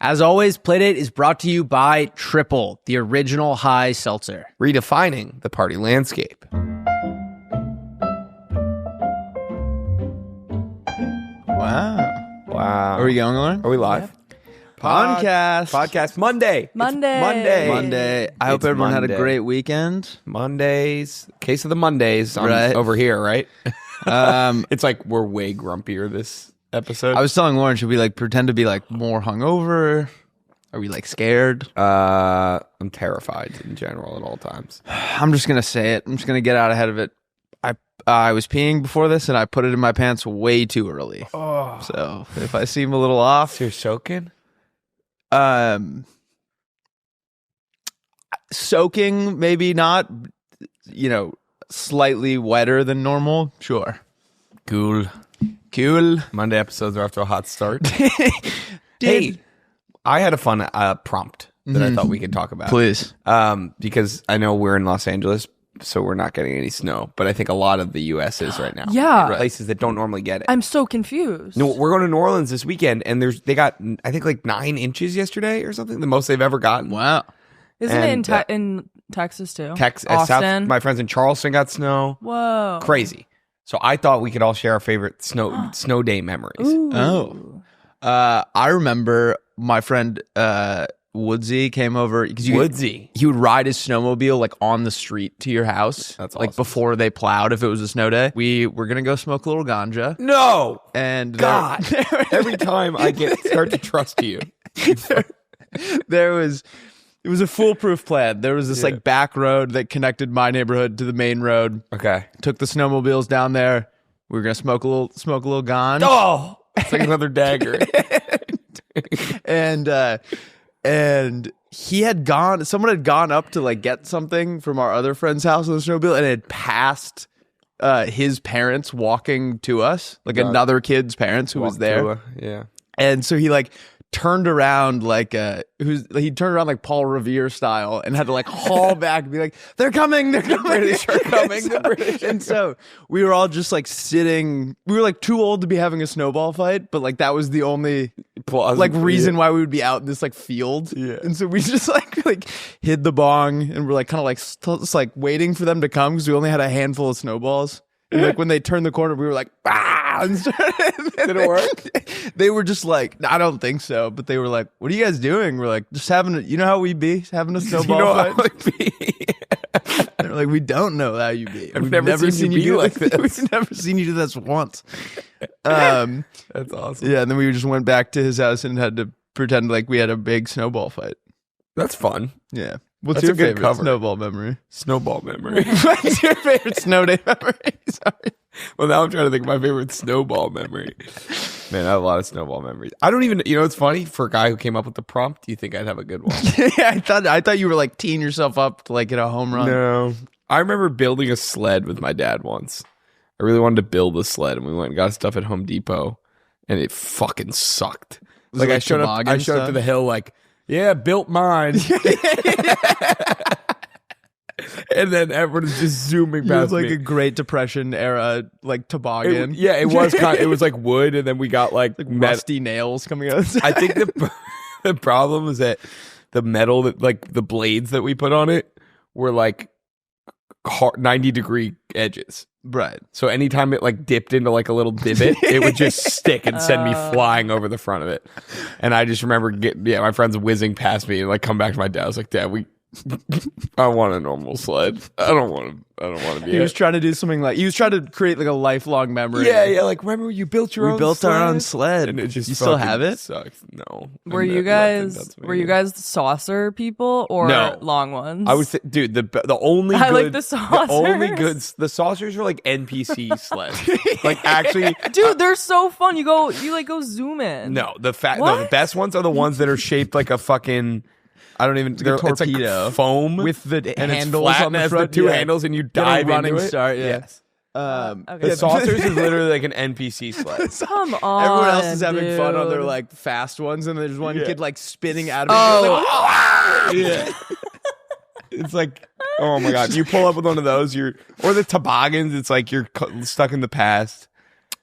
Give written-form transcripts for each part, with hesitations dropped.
As always, Playdate is brought to you by Triple, the original high seltzer. Redefining the party landscape. Wow. Are we going, Lauren? Are we live? Podcast Monday. Monday. I hope everyone had a great weekend. Mondays. Case of the Mondays Right. over here, right? It's like we're way grumpier this episode. I was telling Lauren, should we like pretend to be like more hungover? Are we like scared? I'm terrified in general at all times. I'm just gonna say it. I'm just gonna get out ahead of it. I was peeing before this, and I put it in my pants way too early. Oh. So if I seem a little off, So you're soaking? Soaking, maybe not. Slightly wetter than normal. Sure. Cool. Monday episodes are off to a hot start. Hey, I had a fun prompt that I thought we could talk about. Please. Because I know we're in Los Angeles, so we're not getting any snow, but I think a lot of the U.S. is right now. Yeah. Places that don't normally get it. I'm so confused. No, we're going to New Orleans this weekend, and they got, I think, like 9 inches yesterday or something, the most they've ever gotten. Wow. Isn't And, it in Texas too? Austin. My friends in Charleston got snow. Whoa. Crazy. So I thought we could all share our favorite snow day memories. Ooh. Oh. I remember my friend Woodsy came over because Woodsy. he would ride his snowmobile like on the street to your house. That's like awesome. before they plowed if it was a snow day. We were gonna go smoke a little ganja. No. And God. Every time I start to trust you. It was a foolproof plan. There was this like back road that connected my neighborhood to the main road. Okay. Took the snowmobiles down there. We were gonna smoke a little ganja. Oh, it's like another dagger. and someone had gone up to like get something from our other friend's house on the snowmobile, and it had passed his parents walking to us, like another kid's parents who was there. Yeah. And so he like turned around like Paul Revere style and had to like haul back and be like, they're coming. The British are coming. The British. And so we were all just like sitting. We were like too old to be having a snowball fight, but like that was the only like reason why we would be out in this like field. Yeah. And so we just like hid the bong and we're like kind of like just like waiting for them to come because we only had a handful of snowballs. And like when they turned the corner, we were like, ah! And Did it work? They were just like, I don't think so. But they were like, what are you guys doing? We're like, just having you know how we be? Having a snowball fight? They're like, we don't know how you be. I've never seen you do like this. We've never seen you do this once. That's awesome. Yeah, and then we just went back to his house and had to pretend like we had a big snowball fight. That's fun. Yeah. What's That's your a good favorite cover. snowball memory? Snowball memory. What's your favorite snow day memory? Sorry. Well, now I'm trying to think of my favorite snowball memory. Man, I have a lot of snowball memories. I don't even, it's funny, for a guy who came up with the prompt, do you think I'd have a good one? Yeah, I thought you were like teeing yourself up to like get a home run. No. I remember building a sled with my dad once. I really wanted to build a sled, and we went and got stuff at Home Depot, and it fucking sucked. Was it I like showed up toboggan to stuff? the hill like, yeah, built mine. And then everyone's just zooming It past was like me. a Great Depression era like toboggan. It was it was like wood, and then we got like rusty nails coming out. I think the problem is that the metal that like the blades that we put on it were like 90-degree edges. Right. So anytime it like dipped into like a little divot, it would just stick and send me flying over the front of it. And I just remember my friends whizzing past me and like come back to my dad. I was like, Dad, I want a normal sled. I don't want to be. He was trying to do something like he was trying to create like a lifelong memory. Yeah. Like, remember you built your own? We built sled? our own sled. And it just you still have it? Sucks. No. Were you guys the saucer people or No. long ones? I was, dude. The only I good, like the saucers. The only good. The saucers were like NPC sleds. Like actually, Dude, they're so fun. You go zoom in. no. The What? best ones are the ones that are shaped like a fucking. I don't even. Like a It's torpedo. like foam with the and handles it's flat on the and has front. the two Yeah. handles, and you Get a dive running into it. start. Yeah. Yes. Okay. The saucers is literally like an NPC sled. Come on. Everyone else is having fun on their dude. like fast ones, and there's one Yeah. kid like spinning out of it. Oh. Yeah. It's like, oh my god, you pull up with one of those, or the toboggans. It's like you're stuck in the past.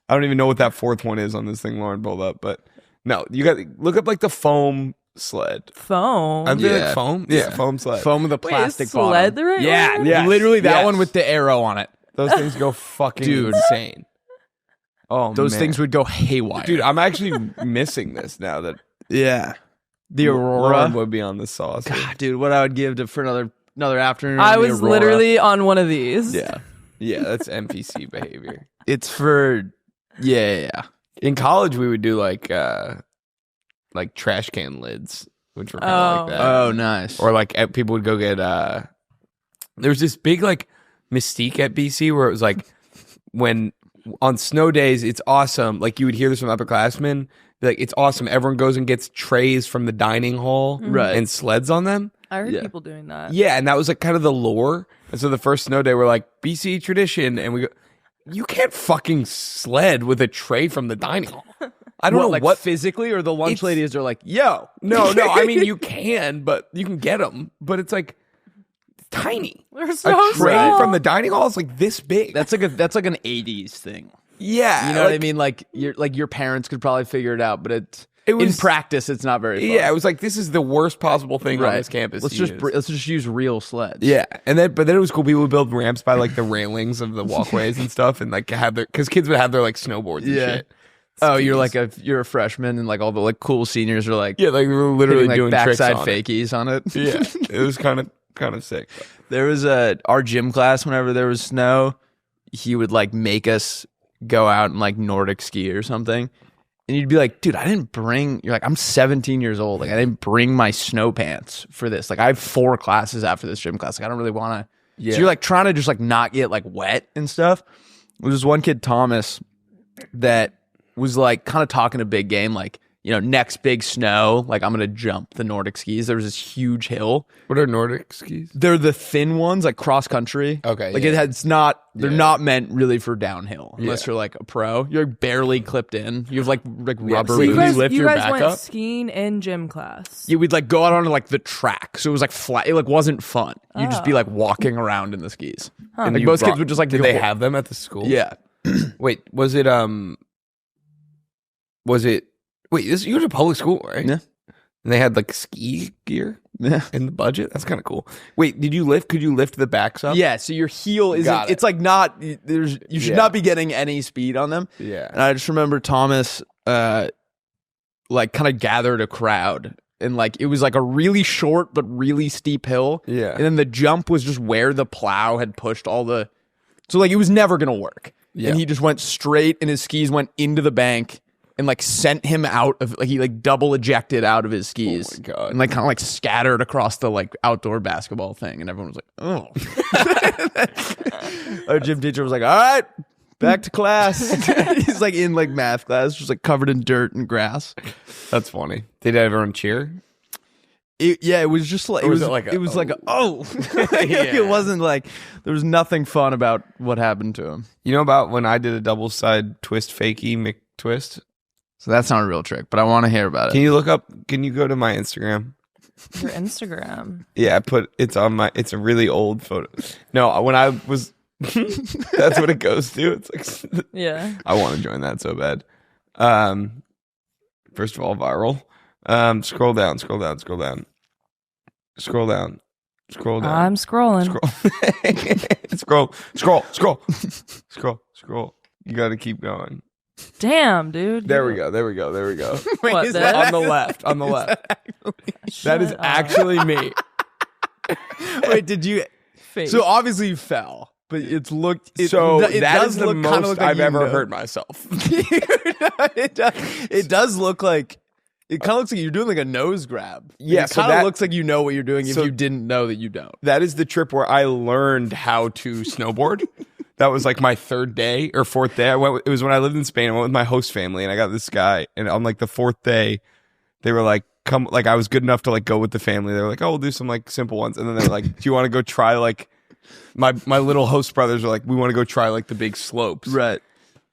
I don't even know what that fourth one is on this thing Lauren pulled up, but no, you got look up like the foam sled. Foam. Aren't they like foam? Yeah, foam sled. Foam with a Wait, plastic is sled bottom. the right Yeah, word? yeah, literally that Yes. one with the arrow on it. Those things go fucking insane. Oh, Those man. things would go haywire. Dude, I'm actually missing this now that yeah. The Lauren Aurora. would be on the sauce. God, dude, what I would give for another afternoon. I on the was Aurora. literally on one of these. Yeah. Yeah, that's NPC behavior. It's for yeah. In college, we would do like trash can lids, which were kind of like that. Oh, nice. Or like people would go get. There was this big like mystique at BC where it was like when on snow days it's awesome. Like you would hear this from upperclassmen. Like it's awesome. Everyone goes and gets trays from the dining hall Right. and sleds on them. I heard Yeah. people doing that. Yeah, and that was like kind of the lore. And so the first snow day, we're like BC tradition, and we go. You can't fucking sled with a tray from the dining hall. I don't know like what. physically, or the lunch It's- ladies are like, yo. No. I mean, you can, but you can get them. But it's like tiny. They're so A tray small. from the dining hall is like this big. That's like an 80s thing. Yeah, You know what I mean? Like your parents could probably figure it out, but in was- practice it's not very fun. Yeah, it was like this is the worst possible thing on this campus. Let's to just use. let's just use real sleds. Yeah, but then it was cool. People would build ramps by like the railings of the walkways and stuff, and like have because kids would have their like snowboards and Yeah. shit. Oh, you're a freshman, and like all the like cool seniors are like Yeah, like we were literally hitting, like, doing tricks backside on it. fakies on it. Yeah, it was kind of sick. There was our gym class whenever there was snow, he would like make us go out and like Nordic ski or something. And you'd be like, dude, you're like, I'm 17 years old. Like I didn't bring my snow pants for this. Like I have 4 classes after this gym class. Like I don't really want to. Yeah. So you're like trying to just like not get like wet and stuff. There was this one kid, Thomas, that was like kind of talking a big game. Like, you know, next big snow, like I'm going to jump the Nordic skis. There was this huge hill. What are Nordic skis? They're the thin ones, like cross country. Okay, Like yeah. they're not meant really for downhill unless Yeah. you're like a pro. You're like barely clipped in. You have like rubber so You Can boots. guys, lift you your guys back went up? skiing in gym class. Yeah, we'd like go out onto like the track. So it was like flat. It like wasn't fun. You'd just be like walking around in the skis. And like you most brought- kids would just like Did go- they have them at the school? Yeah. Wait, you went to public school, right? Yeah. And they had like ski gear Yeah. in the budget. That's kind of cool. Wait, could you lift the backs up? Yeah, so your heel isn't Got it. it's like not you should Yeah. not be getting any speed on them. Yeah. And I just remember Thomas like kind of gathered a crowd, and like it was like a really short but really steep hill. Yeah. And then the jump was just where the plow had pushed all the so like it was never gonna work. Yeah. And he just went straight and his skis went into the bank and like sent him out of like he like double ejected out of his skis. Oh my God. And like kind of like scattered across the like outdoor basketball thing, and everyone was like, oh. Our gym teacher was like, all right, back to class. He's like in like math class, just like covered in dirt and grass. That's funny. Did everyone cheer? It was just like Or was it like a, it was like a, oh. Yeah. It wasn't like there was nothing fun about what happened to him. You know about when I did a double side twist fakie McTwist? So that's not a real trick, but I want to hear about Can it. you look up? Can you go to my Instagram? Your Instagram. Yeah, it's a really old photo. No, when I was, that's what it goes to. It's like, Yeah. I want to join that so bad. First of all, viral. Scroll down. I'm scrolling. Scroll. You got to keep going. Damn, dude. There we go. What, is this? that- On the left. That is Shut up. actually me. Wait, did you? Fake. So obviously you fell, but it So it that does is the look kinda most look like I've you ever know. hurt myself. it does look like it kind of looks like you're doing like a nose grab. Yeah, it so kind of that- looks like you know what you're doing if so- you didn't know that you don't. That is the trip where I learned how to snowboard. That was like my 3rd day or 4th day. It was when I lived in Spain. I went with my host family, and I got this guy. And on like the 4th day, they were like, "Come!" Like I was good enough to like go with the family. They were like, "Oh, we'll do some like simple ones." And then they're like, "Do you want to go try like?" My little host brothers are like, "We want to go try like the big slopes." Right.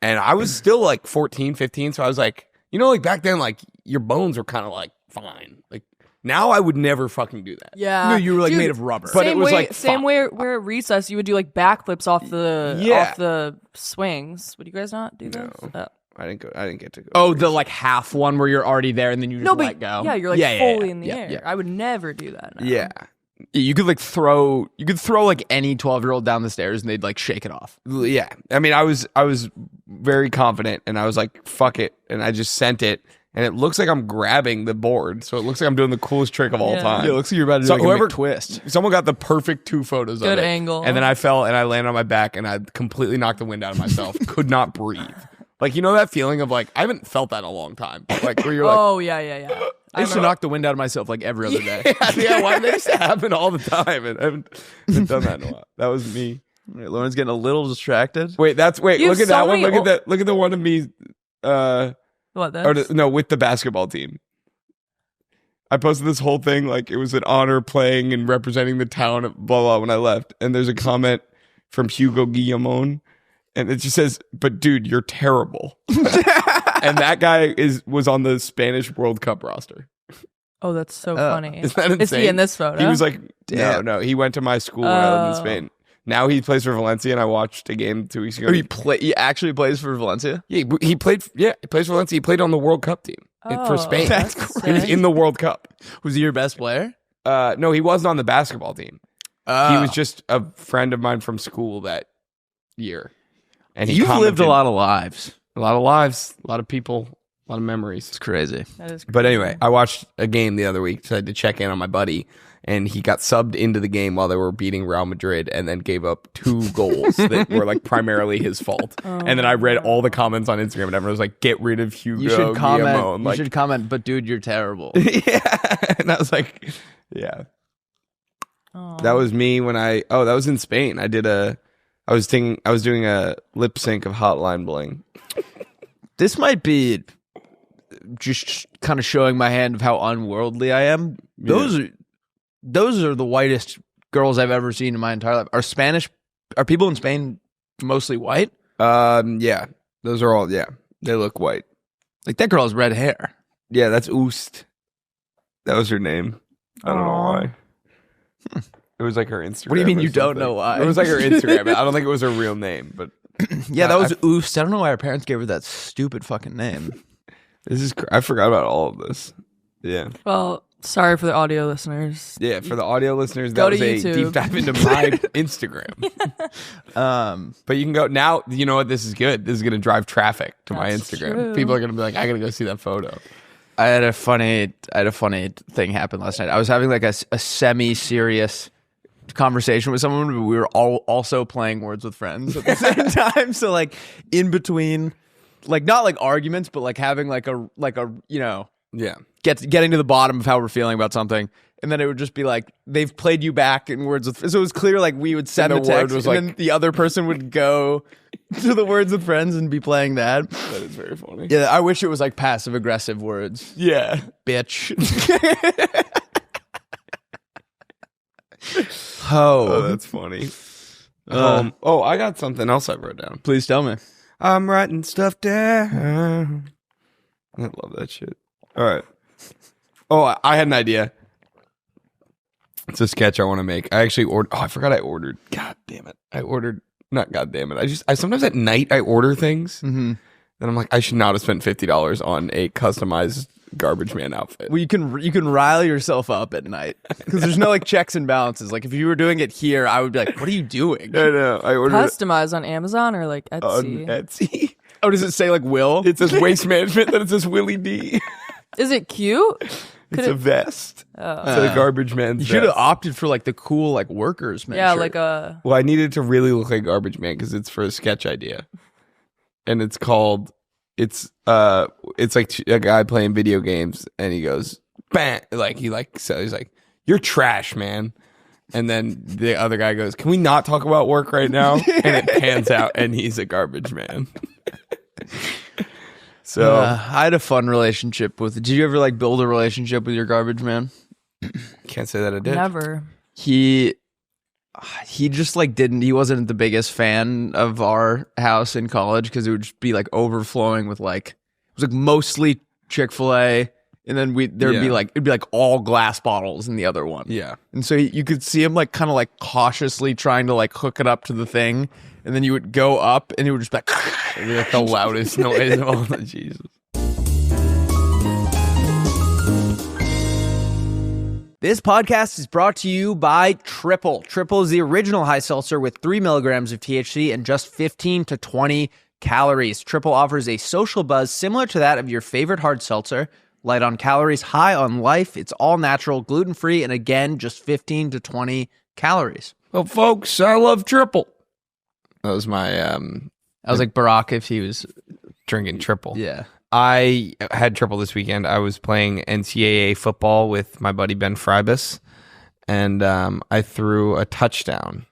And I was still like 14, 15. So I was like, like back then, like your bones were kind of like fine. Like now I would never fucking do that. Yeah. No, you were like Dude, made of rubber. But same it was, way, like, same fun. way where at recess you would do like backflips off the Yeah. off the swings. Would you guys not do those? Oh. I didn't get to go. Oh, the like half one where you're already there and then you just let go. Yeah, you're like fully in the air. Yeah. I would never do that now. Yeah. You could like throw like any 12-year-old down the stairs and they'd like shake it off. Yeah. I mean, I was very confident and I was like, fuck it. And I just sent it. And it looks like I'm grabbing the board. So it looks like I'm doing the coolest trick of all time. Yeah, it looks like you're about to do like whoever, a twist. Someone got the perfect 2 photos of it. Good angle. And then I fell and I landed on my back and I completely knocked the wind out of myself. Could not breathe. Like, you know that feeling of like, I haven't felt that in a long time. Like, where you're like, oh, yeah. I used to knock the wind out of myself like every other day. yeah, why did this happen all the time? And I haven't done that in a while. That was me. Right, Lauren's getting a little distracted. Wait, look at so that one. many Look at the one of me. What, this? No, with the basketball team. I posted this whole thing like it was an honor playing and representing the town, blah, blah, when I left. And there's a comment from Hugo Guillamon, and it just says, but dude, you're terrible. And that guy was on the Spanish World Cup roster. Oh, that's so funny. Isn't that insane? Is he in this photo? He was like, no, he went to my school when I lived in Spain. Now he plays for Valencia, and I watched a game 2 weeks ago. He actually plays for Valencia? Yeah, he played. Yeah, he plays for Valencia. He played on the World Cup team for Spain. That's He was in the World Cup. Was he your best player? No, he wasn't on the basketball team. He was just a friend of mine from school that year. And You've lived a lot of lives. A lot of lives, a lot of people, a lot of memories. It's crazy. That is crazy. But anyway, I watched a game the other week, so I had to check in on my buddy, and he got subbed into the game while they were beating Real Madrid and then gave up 2 goals that were like primarily his fault. And then I read all the comments on Instagram and everyone was like, get rid of Hugo. You should comment. Guillamon. You should comment, but dude, you're terrible. Yeah. And I was like, yeah. That was me when that was in Spain. I was doing a lip sync of Hotline Bling. This might be just kind of showing my hand of how unworldly I am. Those are the whitest girls I've ever seen in my entire life. Are people in Spain mostly white? Yeah. Those are all, yeah. They look white. Like that girl has red hair. Yeah, that's Oost. That was her name. I don't know why. It was like her Instagram. What do you mean or you don't something. know why? It was like her Instagram. I don't think it was her real name, but Yeah, that was Oost. I don't know why her parents gave her that stupid fucking name. I forgot about all of this. Yeah. Well, sorry for the audio listeners. Yeah, for the audio listeners, Go that to was a YouTube. deep dive into my Instagram. But you can go now. You know what? This is good. This is going to drive traffic to my That's Instagram. true. People are going to be like, I got to go see that photo. I had a funny thing happen last night. I was having like a semi-serious conversation with someone, but we were all also playing Words with Friends at the same time. So like in between, like not like arguments, but like having like a you know, Yeah. getting to the bottom of how we're feeling about something. And then it would just be like, they've played you back in Words with Friends. So it was clear like we would send a And the word text was and like- then the other person would go to the Words with Friends and be playing that. That is very funny. Yeah, I wish it was like passive aggressive words. Yeah. Bitch. Oh, that's funny. I got something else I wrote down. Please tell me. I'm writing stuff down. I love that shit. All right. Oh, I had an idea. It's a sketch I want to make. I actually ordered. Oh, I forgot I ordered. God damn it. Not god damn it. I sometimes at night I order things. Mm-hmm. And I'm like, I should not have spent $50 on a customized garbage man outfit. Well, you can rile yourself up at night because there's no like checks and balances. Like if you were doing it here, I would be like, "What are you doing?" I know. I ordered it Customize on Amazon or like on Etsy. Etsy. Oh, does it say like Will? It says waste management. Then it says Willie D. Is it cute? It's a vest. Oh. It's a garbage man's You should have vest. opted for like the cool like workers man. Yeah, shirt. like a. Well, I needed to really look like garbage man because it's for a sketch idea, and it's called. It's like a guy playing video games, and he goes, bang, like so he's like, "You're trash, man." And then the other guy goes, "Can we not talk about work right now?" And it pans out, and he's a garbage man. So I had a fun relationship with. Did you ever like build a relationship with your garbage man? can't say that I did. Never. He just like didn't. He wasn't the biggest fan of our house in college because it would just be like overflowing with like it was like mostly Chick-fil-A, and then there'd be like it'd be like all glass bottles in the other one. Yeah. And so you could see him like kind of like cautiously trying to like hook it up to the thing. and then you would go up, and it would just be like, It'd be like the loudest noise of all the Jesus. This podcast is brought to you by Triple. Triple is the original high seltzer with 3 milligrams of THC and just 15 to 20 calories. Triple offers a social buzz similar to that of your favorite hard seltzer. Light on calories, high on life. It's all natural, gluten-free, and again, just 15 to 20 calories. Well, folks, I love Triple. That was my I was like Barack if he was... drinking Triple. Yeah. I had Triple this weekend. I was playing NCAA football with my buddy Ben Fribus, and I threw a touchdown,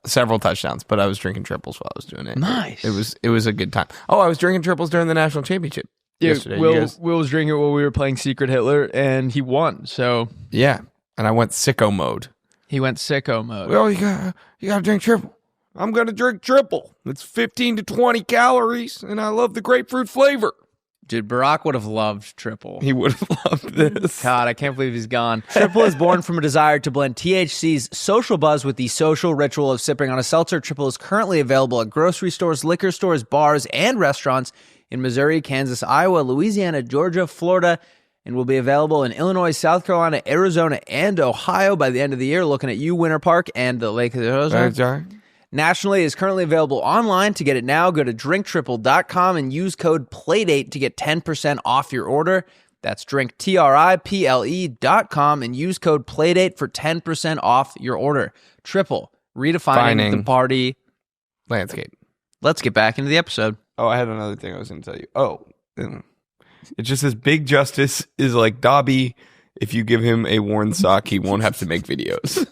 several touchdowns, but I was drinking triples while I was doing it. Nice. It was a good time. Oh, I was drinking triples during the national championship yesterday. Will was drinking it while we were playing Secret Hitler, and he won. So yeah, and I went sicko mode. he went sicko mode. Well, you gotta drink Triple. I'm gonna drink Triple. It's 15 to 20 calories, and I love the grapefruit flavor. Dude, Barack would have loved Triple. He would have loved this. God, I can't believe he's gone. Triple is born from a desire to blend THC's social buzz with the social ritual of sipping on a seltzer. Triple is currently available at grocery stores, liquor stores, bars, and restaurants in Missouri, Kansas, Iowa, Louisiana, Georgia, Florida, and will be available in Illinois, South Carolina, Arizona, and Ohio by the end of the year. Looking at you, Winter Park, and the Lake of the Ozarks. Nationally, is currently available online. To get it now, go to drinktriple.com and use code PLAYDATE to get 10% off your order. That's drinktriple.com and use code PLAYDATE for 10% off your order. Triple, redefining the party landscape. Let's get back into the episode. Oh, I had another thing I was going to tell you. Oh, it just says Big Justice is like Dobby. If you give him a worn sock, he won't have to make videos.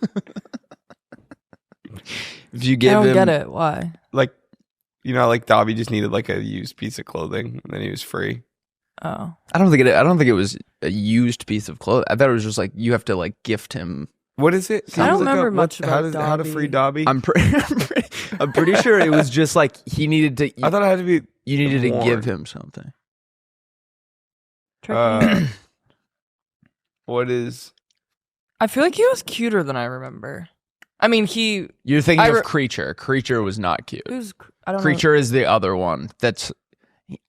If you give I don't him, get it. Why? Like, you know, like Dobby just needed like a used piece of clothing, and then he was free. Oh. I don't think it was a used piece of clothing. I thought it was just like you have to like gift him. What is it? I don't remember much about how to free Dobby. I'm pretty sure it was just like he needed to. I thought it had to be. You needed to worn. give him something. What is? I feel like he was cuter than I remember. I mean, You're thinking of Creature. Creature was not cute. I don't Creature is the other one. That's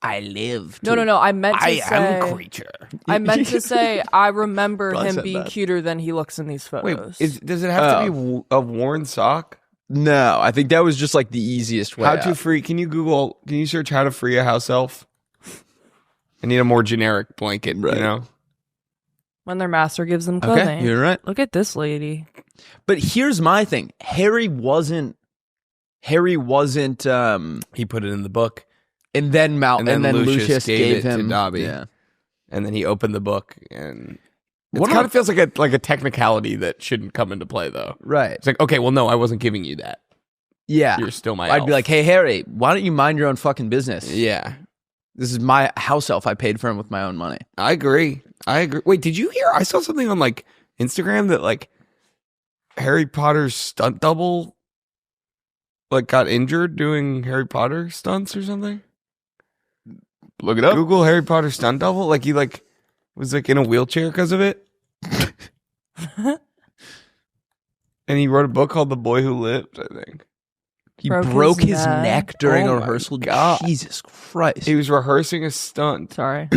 I live. know. No. I meant to say. I am Creature. I meant to say I remember Buzz him said being that. cuter than he looks in these Wait, photos. does it have to be a worn sock? No, I think that was just like the easiest way. How to free? Can you search how to free a house elf? I need a more generic blanket. Right. You know. when their master gives them clothing. Okay, you're right. Look at this lady. But here's my thing. Harry wasn't He put it in the book, and then Lucius gave it him to Dobby. Yeah. And then he opened the book, and it What kind am of feels like a technicality that shouldn't come into play, though. Right. It's like, okay, well, no, I wasn't giving you that. Yeah. You're still my I'd elf. be like, hey, Harry, why don't you mind your own fucking business? Yeah, This is my house elf. I paid for him with my own money. I agree. Wait, did you hear? I saw something on like Instagram that like Harry Potter's stunt double like got injured doing Harry Potter stunts or something. Look it up. Google Harry Potter stunt double. Like he like was like in a wheelchair because of it. And he wrote a book called The Boy Who Lived, I think. He Broke broke his his neck. neck during Oh a my rehearsal. God. Jesus Christ. He was rehearsing a stunt. Sorry.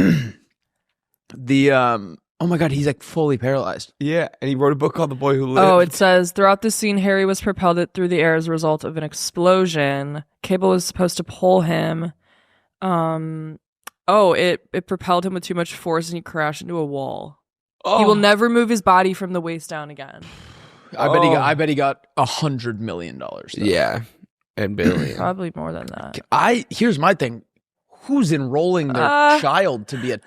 Oh my God, he's like fully paralyzed. Yeah, and he wrote a book called The Boy Who Lived. Oh, it says throughout the scene, Harry was propelled through the air as a result of an explosion. Cable was supposed to pull him. It propelled him with too much force and he crashed into a wall. He will never move his body from the waist down again. I bet he got $100 million. Though. Yeah, and billion. Probably more than that. Here's my thing. Who's enrolling their child to be a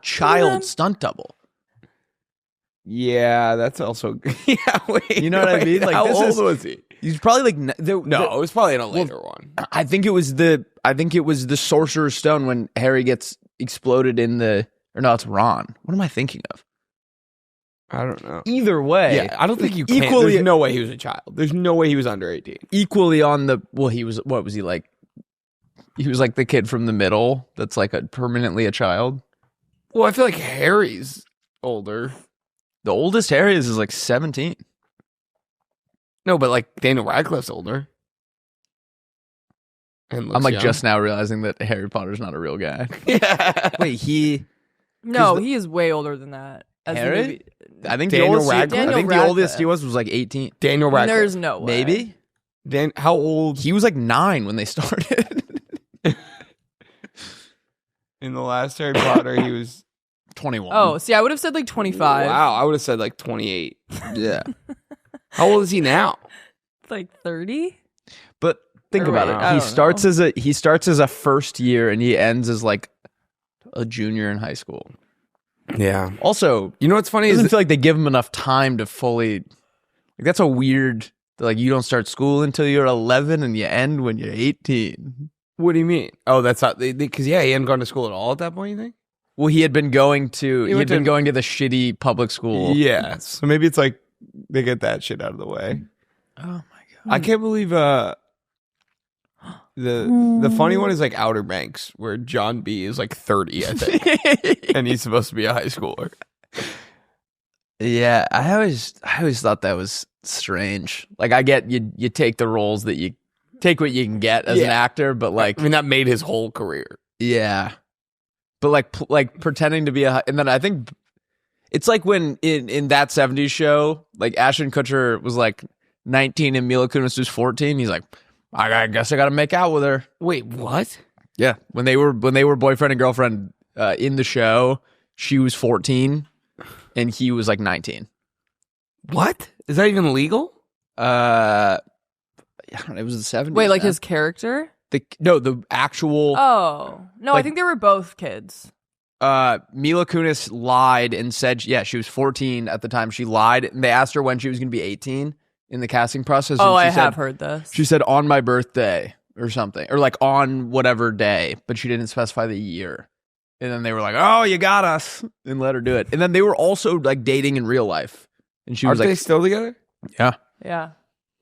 child stunt double? Yeah, that's also. Yeah, wait. You know what I mean? Like, how this old is- was he? He's probably like No, it was probably in a later one. I think it was the Sorcerer's Stone when Harry gets exploded in the. Or no, it's Ron. What am I thinking of? I don't know. Either way, Yeah, I don't think you can. Equally- There's no way he was a child. There's no way he was under 18. equally on the. Well, he was. What was he like? He was like the kid from the middle that's like permanently a child. Well, I feel like Harry's older. The oldest Harry is like 17. No, but like Daniel Radcliffe's older. And I'm looks like young. just now realizing that Harry Potter's not a real guy. Wait, No, he is way older than that. As the Harry? movie- I think Daniel the oldest. Radcliffe? I think the Daniel oldest he Radcliffe. was like 18. Daniel Radcliffe. There's no way. Maybe. How old He was like 9 when they started. in the last Harry Potter? He was 21. Oh, see, I would have said like 25. wow. I would have said like 28. yeah. How old is he now? Like 30? But think Or about wait, it. I He don't starts know. as a first year and he ends as like a junior in high school. Yeah. Also, You know what's funny it is doesn't feel like they give him enough time to fully. Like, that's a weird. Like you don't start school until you're 11 and you end when you're 18. what do you mean? Oh, that's not because he hadn't gone to school at all at that point. You think? Well, he had been going to. He had went been to- going to the shitty public school. Yeah. So maybe it's like they get that shit out of the way. Oh my god. I can't believe the funny one is like Outer Banks, where John B is like 30, I think, and he's supposed to be a high schooler. Yeah, I always thought that was strange. Like I get you take the roles that you take what you can get as an Yeah. actor, but like I mean, that made his whole career. yeah. But like pretending to be and then I think it's like when in that 70s show, like Ashton Kutcher was like 19 and Mila Kunis was 14. He's like, I guess I got to make out with her. Wait, what? Yeah, when they were boyfriend and girlfriend in the show, she was 14 and he was like 19. What? Is that even legal? I don't know, it was the 70s. Wait, like man. his character? the actual Oh. No, I Like- think they were both kids. Mila Kunis lied and said she was 14 at the time. She lied and they asked her when she was going to be 18 in the casting process. Oh, and I she said, have heard this. She said on my birthday or something, or like on whatever day, but she didn't specify the year. And then they were like, "Oh, you got us," and let her do it. And then they were also like dating in real life, and she Are was they like, still together? "Yeah." Yeah.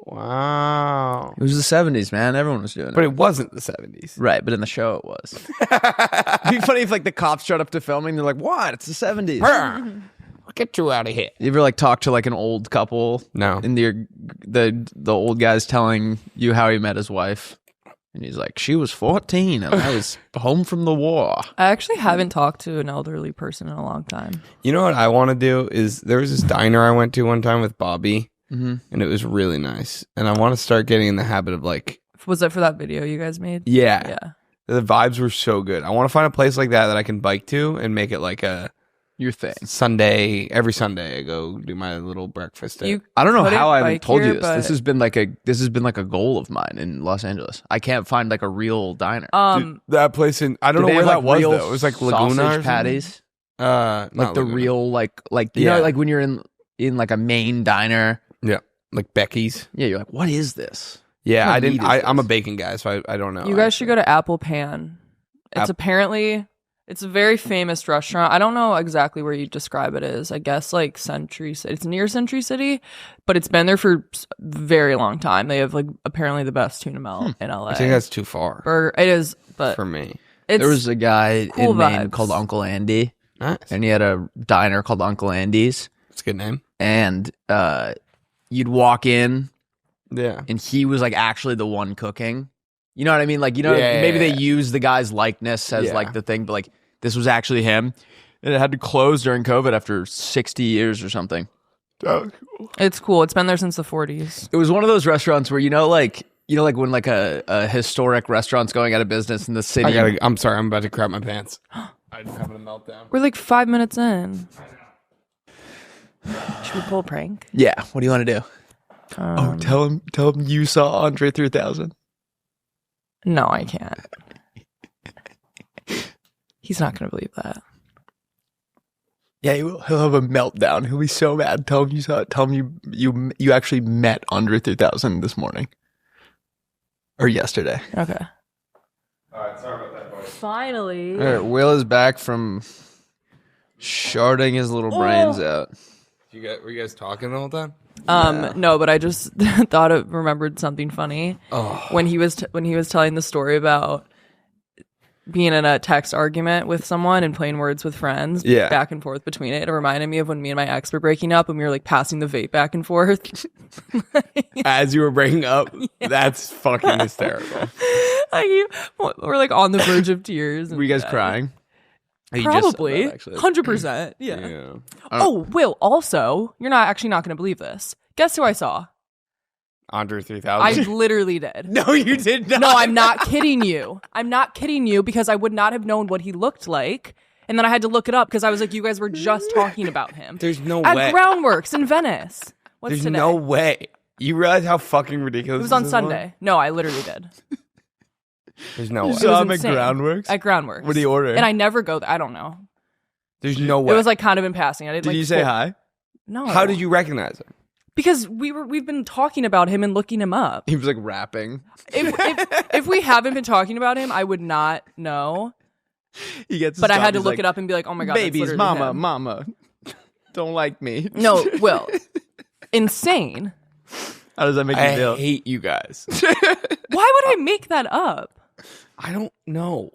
Wow. It was the 70s, man. Everyone was doing But it. it wasn't the 70s. Right, but in the show it was. It'd be funny if like the cops showed up to filming. They're like, "What? It's the 70s." I'll get you out of here. You ever like talk to like an old couple No. and the old guy's telling you how he met his wife, and he's like, "She was 14 and I was home from the war." I actually haven't talked to an elderly person in a long time. You know what I want to do is there was this diner I went to one time with Bobby, Mm-hmm. and it was really nice. And I want to start getting in the habit of like, Was that for that video you guys made? yeah, Yeah. the vibes were so good. I want to find a place like that I can bike to and make it like a Your thing. Sunday. Every Sunday I go do my little breakfast. You I don't know couldn't how I haven't bike told here, you this. but- This has been like a goal of mine in Los Angeles. I can't find like a real diner. Dude, that place in I don't Do know they where have, that was real though. It was like Laguna or sausage something? patties, Not like the Laguna. real like you Yeah. know like when you're in like a main diner. Yeah, like Becky's. Yeah, you're like, what is this? Yeah, What I didn't. meat is I'm a this? bacon guy, so I don't know. You guys should go to Apple Pan. It's App- it's a very famous restaurant. I don't know exactly where you describe it is. I guess like Century City. It's near Century City, but it's been there for a very long time. They have like apparently the best tuna melt in LA. I think that's too far Burger. It is, but for me. it's There was a guy cool in Maine vibes. called Uncle Andy, Nice. and he had a diner called Uncle Andy's, That's a good name. and you'd walk in, Yeah. and he was like actually the one cooking. You know what I mean? Like, you know, Yeah, maybe yeah, they use the guy's likeness as Yeah. like the thing, but like this was actually him. And it had to close during COVID after 60 years or something. it's cool. It's been there since the 40s. It was one of those restaurants where, like when like a historic restaurant's going out of business in the city. I'm sorry. I'm about to crap my pants. I'm having a meltdown. We're like 5 minutes in. Should we pull a prank? Yeah. What do you want to do? Tell him you saw Andre 3000. No, I can't. He's not going to believe that. Yeah, he will. He'll have a meltdown. He'll be so mad. Tell him you saw it. Tell him you actually met Andre 3000 this morning. Or yesterday. Okay. All right. Sorry about that, boys. Finally. All right, Will is back from sharding his little brains out. Were you guys talking the whole time? No, but I just remembered something funny. Oh. When he was telling the story about being in a text argument with someone and playing words with friends back and forth between it. It reminded me of when me and my ex were breaking up and we were like passing the vape back and forth. As you were breaking up? Yeah. That's fucking hysterical. We're like on the verge of tears. Were you guys crying? Probably. 100%. Yeah. Oh, Will, also, you're not going to believe this. Guess who I saw? Andre 3000. I literally did. No, you did not. No, I'm not kidding you. I'm not kidding you because I would not have known what he looked like. And then I had to look it up because I was like, you guys were just talking about him. There's no way. At Groundworks in Venice. There's today? No way. You realize how fucking ridiculous it was on Sunday. No, I literally did. There's no way. You saw him at Groundworks? At Groundworks. What did he order? And I never go there. I don't know. There's no way. It was like kind of in passing. I didn't. Did you say hi? No. How did you recognize him? Because we've been talking about him and looking him up. He was like rapping. If we haven't been talking about him, I would not know. But I had to look it up and be like, oh my God, babies, that's mama, don't like me. No, Will. Insane. How does that make you feel? I hate you guys. Why would I make that up? I don't know.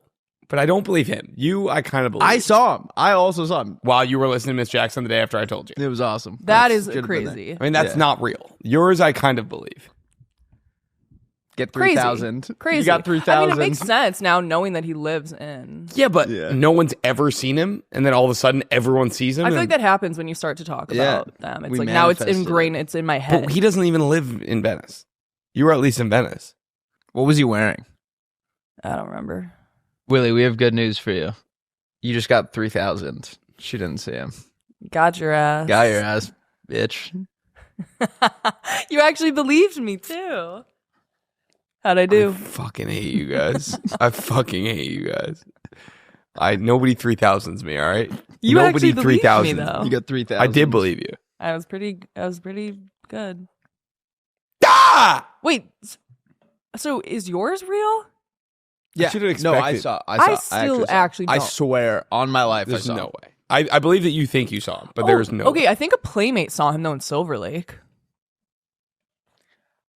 But I don't believe him. You, I kind of believe. I saw him. I also saw him. While you were listening to Miss Jackson the day after I told you. It was awesome. That is crazy. I mean, that's not real. Yours, I kind of believe. Get 3,000. Crazy. You got 3,000. I mean, it makes sense now knowing that he lives in. Yeah, but no one's ever seen him, and then all of a sudden everyone sees him. I feel like that happens when you start to talk about them. It's like now it's ingrained. It's in my head. But he doesn't even live in Venice. You were at least in Venice. What was he wearing? I don't remember. Willie, we have good news for you. You just got 3,000. She didn't see him. Got your ass. Got your ass, bitch. You actually believed me too. How'd I do? I fucking hate you guys. I fucking hate you guys. Nobody 3,000's me, all right? You nobody actually believed me though. You got 3,000. I did believe you. I was pretty good. Ah! Wait. So is yours real? Yeah. I should have expected. No, I saw. I still actually don't. I swear on my life There's I saw no him. way. I believe that you think you saw him, but there is no Okay, way. I think a playmate saw him though in Silver Lake.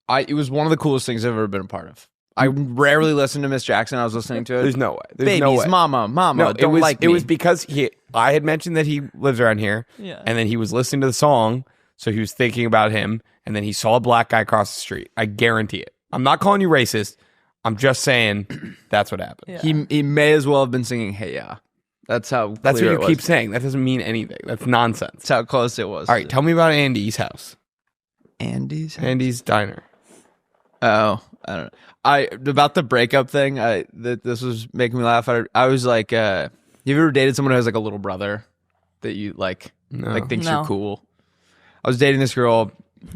It was one of the coolest things I've ever been a part of. I rarely listen to Miss Jackson. I was listening to it. There's no way. There's Babies, no way. mama, No, don't like me. It was because I had mentioned that he lives around here, Yeah. and then he was listening to the song, so he was thinking about him, and then he saw a black guy across the street. I guarantee it. I'm not calling you racist. I'm just saying that's what happened. Yeah. He may as well have been singing "Hey Ya." That's how. That's what clear you it keep was. saying. That doesn't mean anything. That's nonsense. That's how close it was. All right, tell me about Andy's house. Andy's Diner. Oh, I don't know. About the breakup thing. This was making me laugh. I was like, you ever dated someone who has like a little brother that you like thinks No. you're cool? I was dating this girl,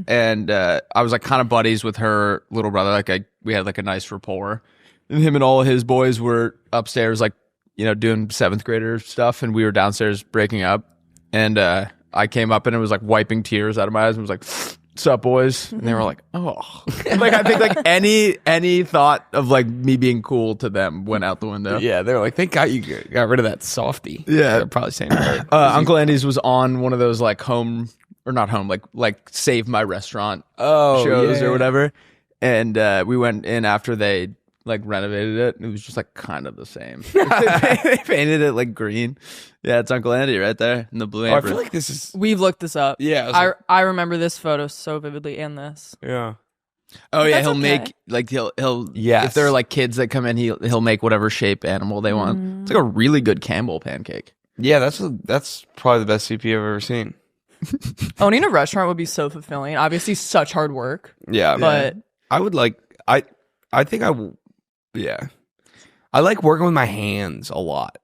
and I was like kind of buddies with her little brother. Like we had like a nice rapport, and him and all his boys were upstairs, like doing 7th grader stuff, and we were downstairs breaking up. And I came up and it was like wiping tears out of my eyes and was like, "What's up, boys?" And they were like, "Oh." Like I think like any thought of like me being cool to them went out the window. Yeah, they're like, thank God you got rid of that softie. Yeah. They're probably saying that. Uncle Andy's was on one of those like home or not home, like Save My Restaurant shows or whatever. And we went in after they like renovated it, and it was just like kind of the same. They painted it like green. Yeah, it's Uncle Andy right there in the blue I apron. feel like this is. We've looked this up. Yeah, I remember this photo so vividly and this. Yeah. Oh yeah, That's he'll okay. make like he'll Yes. if there are like kids that come in, he'll make whatever shape animal they want. It's like a really good Campbell pancake. Yeah, that's probably the best CP I've ever seen. Owning a restaurant would be so fulfilling. Obviously, such hard work. Yeah, But I would like. I think I will. Yeah, I like working with my hands a lot.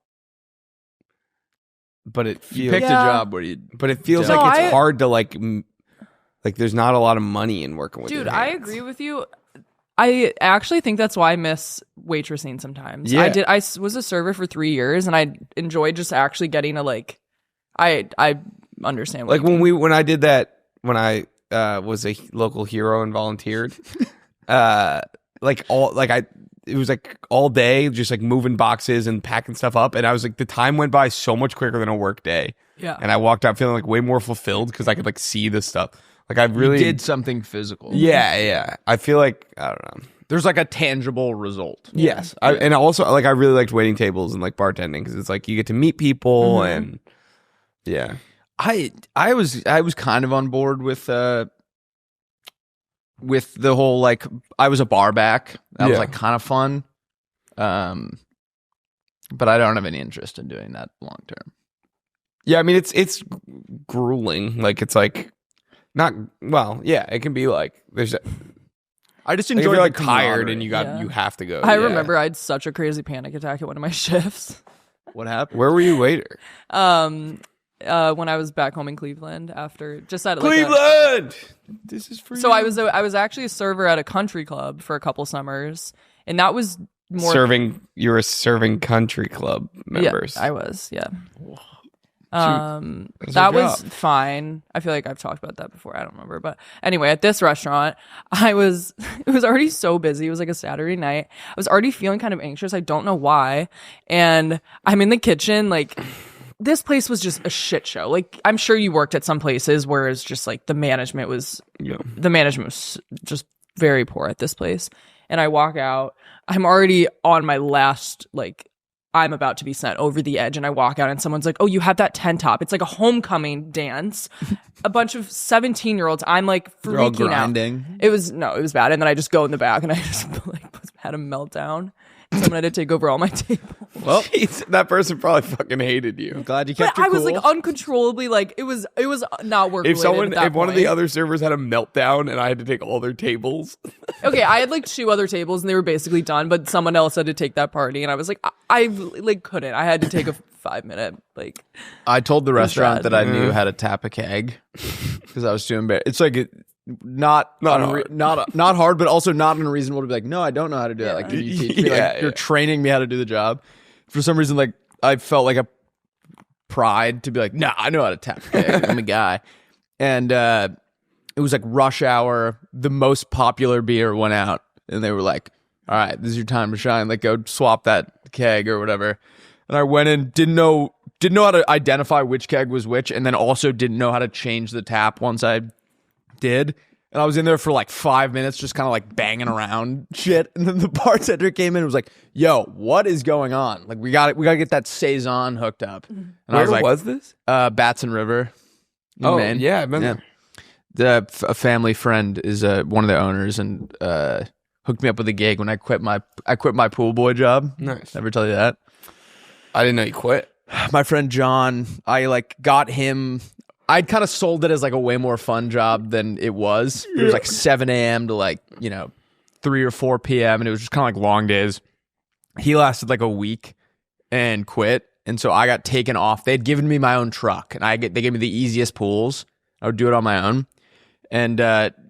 But it You feels. picked a Yeah. job where you. But it feels No, like it's I- hard to like there's not a lot of money in working with. dude, your I hands. agree with you. I actually think that's why I miss waitressing sometimes. Yeah. I was a server for 3 years, and I enjoyed just actually getting to like. I understand. What Like you mean. when I did that when I was a local hero and volunteered, it was like all day just like moving boxes and packing stuff up, and I was like the time went by so much quicker than a work day. Yeah. And I walked out feeling like way more fulfilled because I could like see the stuff. Like I really did something physical. Yeah. I feel like I don't know. There's like a tangible result. Yes, and also like I really liked waiting tables and like bartending because it's like you get to meet people and yeah. I was kind of on board with the whole like I was a bar back. That was like kind of fun. But I don't have any interest in doing that long term. Yeah, I mean it's grueling. Like it's like not well, yeah, it can be like there's I just like, enjoy if you're like the tired camaraderie. and you have to go. I remember I had such a crazy panic attack at one of my shifts. What happened? Where were you waiter? When I was back home in Cleveland after just at like Cleveland. This is for so you. I was actually a server at a country club for a couple summers, and that was more You were serving country club members. Yeah, I was. Yeah. That's That your was job. fine. I feel like I've talked about that before. I don't remember, but anyway, at this restaurant, it was already so busy. It was like a Saturday night. I was already feeling kind of anxious. I don't know why. And I'm in the kitchen, like this place was just a shit show. Like I'm sure you worked at some places where it's just like the management was just very poor at this place. And I walk out. I'm already on my last, like, I'm about to be sent over the edge. And I walk out and someone's like, oh, you have that tent top. It's like a homecoming dance. A bunch of 17-year-olds. I'm like They're all freaking out. grinding. It was bad. And then I just go in the back and I just like had a meltdown. Someone had to take over all my tables. Well, that person probably fucking hated you. I'm glad you But kept your I was cool. like uncontrollably like it was not work related. If one of the other servers had a meltdown and I had to take all their tables, Okay, I had like 2 other tables and they were basically done, but someone else had to take that party, and I was like, I like couldn't. I had to take a 5-minute like. I told the restaurant bad. that I knew how to tap a keg because I was too embarrassed. It's like not hard, but also not unreasonable to be like, no, I don't know how to do that. Like, can you teach me? Like, you're training me how to do the job. For some reason, like I felt like a pride to be like, nah, I know how to tap a keg. I'm a guy, and it was like rush hour. The most popular beer went out, and they were like, all right, this is your time to shine. Like, go swap that keg or whatever. And I went in, didn't know how to identify which keg was which, and then also didn't know how to change the tap once I did. And I was in there for like 5 minutes just kind of like banging around shit. And then the bartender came in and was like, yo, what is going on? Like, we got to get that Saison hooked up. And I was like, was this? Batson River in Maine. Yeah, I've been there. A family friend is one of the owners and hooked me up with a gig when I quit my pool boy job. Nice. Ever tell you that? I didn't know you quit. My friend John, I like got him. I'd kind of sold it as like a way more fun job than it was. It was like 7 a.m. to like, 3 or 4 p.m. and it was just kind of like long days. He lasted like a week and quit. And so I got taken off. They'd given me my own truck and they gave me the easiest pools. I would do it on my own. And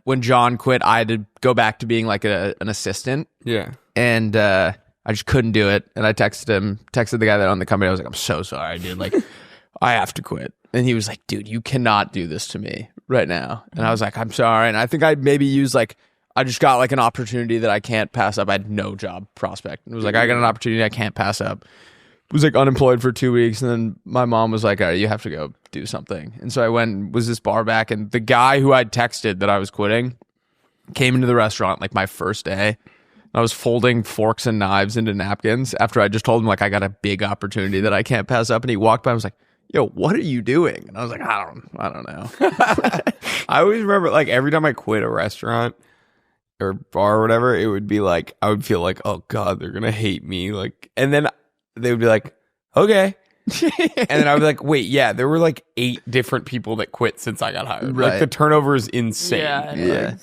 when John quit, I had to go back to being like an assistant. Yeah. And I just couldn't do it. And I texted the guy that owned the company. I was like, I'm so sorry, dude. Like, I have to quit. And he was like, dude, you cannot do this to me right now. And I was like, I'm sorry. And I think I maybe used like, I just got like an opportunity that I can't pass up. I had no job prospect. It was like, I got an opportunity I can't pass up. Was like unemployed for 2 weeks. And then my mom was like, all right, you have to go do something. And so I went and was this bar back. And the guy who I'd texted that I was quitting came into the restaurant like my first day. I was folding forks and knives into napkins after I just told him like I got a big opportunity that I can't pass up. And he walked by and was like, yo, what are you doing? And I was like, I don't know. I always remember like every time I quit a restaurant or bar or whatever, it would be like I would feel like, oh God, they're gonna hate me. Like, and then they would be like, okay. And then I would be like, wait, yeah, there were like 8 different people that quit since I got hired. Right. Like the turnover is insane. Yeah.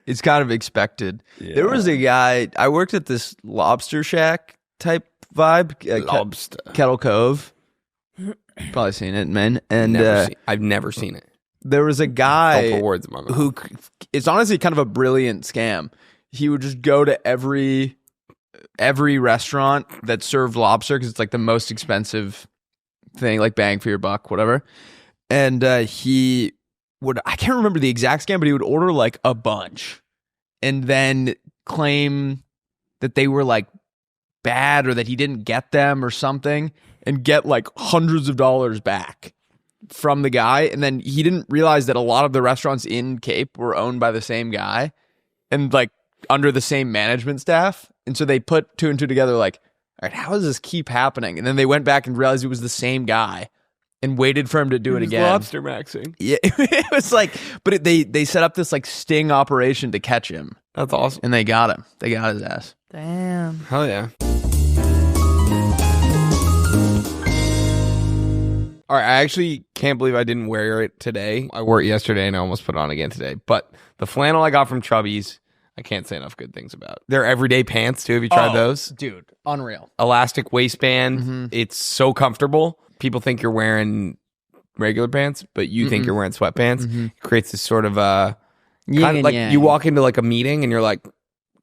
It's kind of expected. Yeah. There was a guy, I worked at this lobster shack type vibe. Lobster. Kettle Cove. Probably seen it, man. And I've never seen it. there was a guy Don't put words in my mouth. who, it's honestly kind of a brilliant scam. He would just go to every restaurant that served lobster because it's like the most expensive thing, like bang for your buck, whatever. And he would, I can't remember the exact scam, but he would order like a bunch and then claim that they were like bad or that he didn't get them or something and get like hundreds of dollars back from the guy. And then he didn't realize that a lot of the restaurants in Cape were owned by the same guy. And like under the same management staff. And so they put two and two together like, all right, how does this keep happening? And then they went back and realized it was the same guy and waited for him to do it again. Lobster maxing. Yeah, it was like, but they set up this like sting operation to catch him. That's awesome. And they got him. They got his ass. Damn. Hell yeah. All right, I actually can't believe I didn't wear it today. I wore it yesterday and I almost put it on again today. But the flannel I got from Chubby's, I can't say enough good things about. They're everyday pants too. Have you tried those? Dude, unreal. Elastic waistband. It's so comfortable. People think you're wearing regular pants, but you think you're wearing sweatpants. It creates this sort of kind of like you walk into like a meeting and you're like,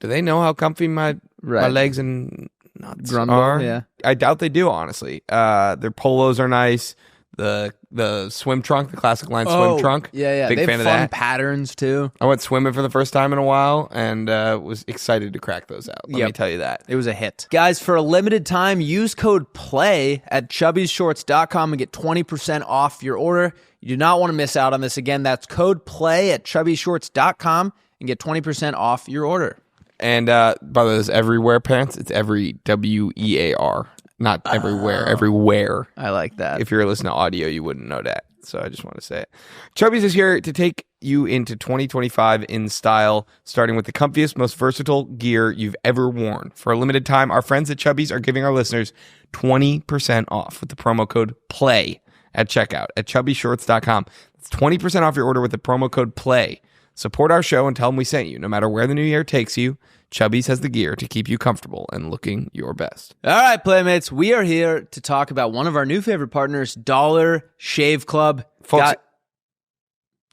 do they know how comfy my legs and nuts are? Yeah. I doubt they do, honestly. Their polos are nice. The swim trunk, the classic line swim trunk. Yeah. Big They fan have of fun that. patterns too. I went swimming for the first time in a while and was excited to crack those out. Let me tell you that. It was a hit. Guys, for a limited time, use code PLAY at chubbyshorts.com and get 20% off your order. You do not want to miss out on this. Again, that's code PLAY at chubbyshorts.com and get 20% off your order. And by the way, it's everywhere pants. It's every WEAR. Not everywhere, everywhere. I like that. If you're listening to audio, you wouldn't know that. So I just want to say it. Chubby's is here to take you into 2025 in style, starting with the comfiest, most versatile gear you've ever worn. For a limited time, our friends at Chubby's are giving our listeners 20% off with the promo code PLAY at checkout at chubbyshorts.com. It's 20% off your order with the promo code PLAY. Support our show and tell them we sent you. No matter where the new year takes you, Chubby's has the gear to keep you comfortable and looking your best. All right, Playmates, we are here to talk about one of our new favorite partners, Dollar Shave Club. Folks,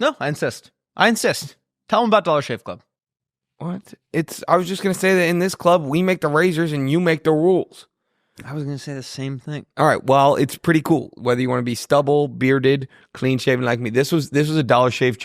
No, I insist. Tell them about Dollar Shave Club. what? I was just going to say that in this club, we make the razors and you make the rules. I was going to say the same thing. All right, well, it's pretty cool. Whether you want to be stubble, bearded, clean shaven like me. This was a Dollar Shave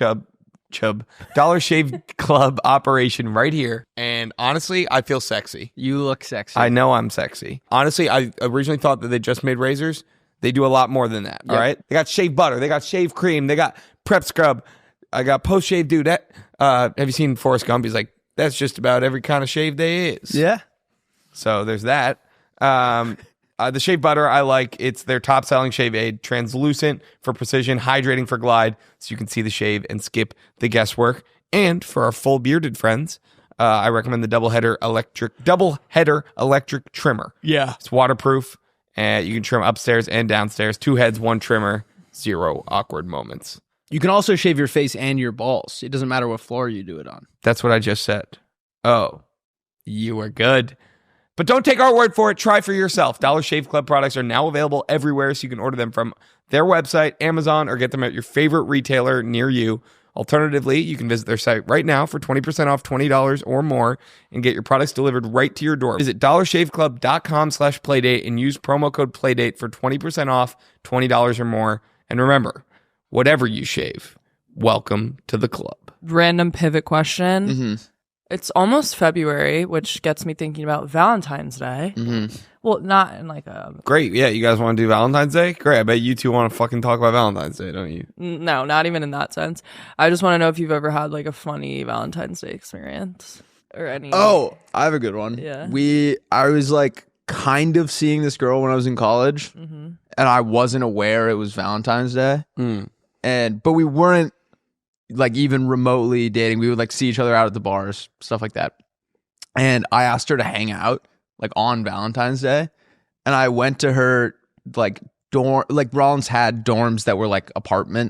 Dollar Shave Club operation right here. And honestly, I feel sexy. You look sexy. I know I'm sexy. Honestly, I originally thought that they just made razors. They do a lot more than that. All right. They got shave butter. They got shave cream. They got prep scrub. I got post shave dudette. Have you seen Forrest Gump? He's like, that's just about every kind of shave there is. Yeah. So there's that. The shave butter I like. It's their top selling shave aid, translucent for precision, hydrating for glide, so you can see the shave and skip the guesswork. And for our full bearded friends, I recommend the double header electric trimmer. Yeah. It's waterproof, and you can trim upstairs and downstairs. 2 heads, 1 trimmer, 0 awkward moments. You can also shave your face and your balls. It doesn't matter what floor you do it on. That's what I just said. Oh, you are good. But don't take our word for it. Try for yourself. Dollar Shave Club products are now available everywhere, so you can order them from their website, Amazon, or get them at your favorite retailer near you. Alternatively, you can visit their site right now for 20% off $20 or more and get your products delivered right to your door. Visit dollarshaveclub.com/playdate and use promo code playdate for 20% off $20 or more. And remember, whatever you shave, welcome to the club. Random pivot question. It's almost February, which gets me thinking about Valentine's Day. Well, not in like a... Great. Yeah, you guys want to do Valentine's Day? Great. I bet you two want to fucking talk about Valentine's Day, don't you? No, not even in that sense. I just want to know if you've ever had like a funny Valentine's Day experience or any... Oh, I have a good one. Yeah. I was like kind of seeing this girl when I was in college, and I wasn't aware it was Valentine's Day. But we weren't like even remotely dating. We would like see each other out at the bars, stuff like that. And I asked her to hang out like on Valentine's Day, and I went to her like dorm. Like Rollins had dorms that were like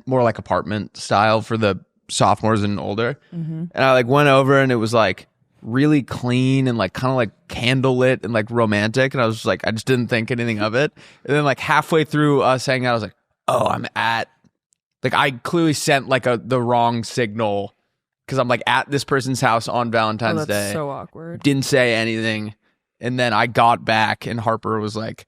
more like apartment style for the sophomores and older. And I like went over, and it was like really clean and like kind of like candlelit and like romantic. And I was just like, I just didn't think anything of it. And then like halfway through us hanging out, I was like, oh, I'm at, like I clearly sent like the wrong signal because I'm like at this person's house on Valentine's that's Day. so awkward. Didn't say anything. And then I got back and Harper was like,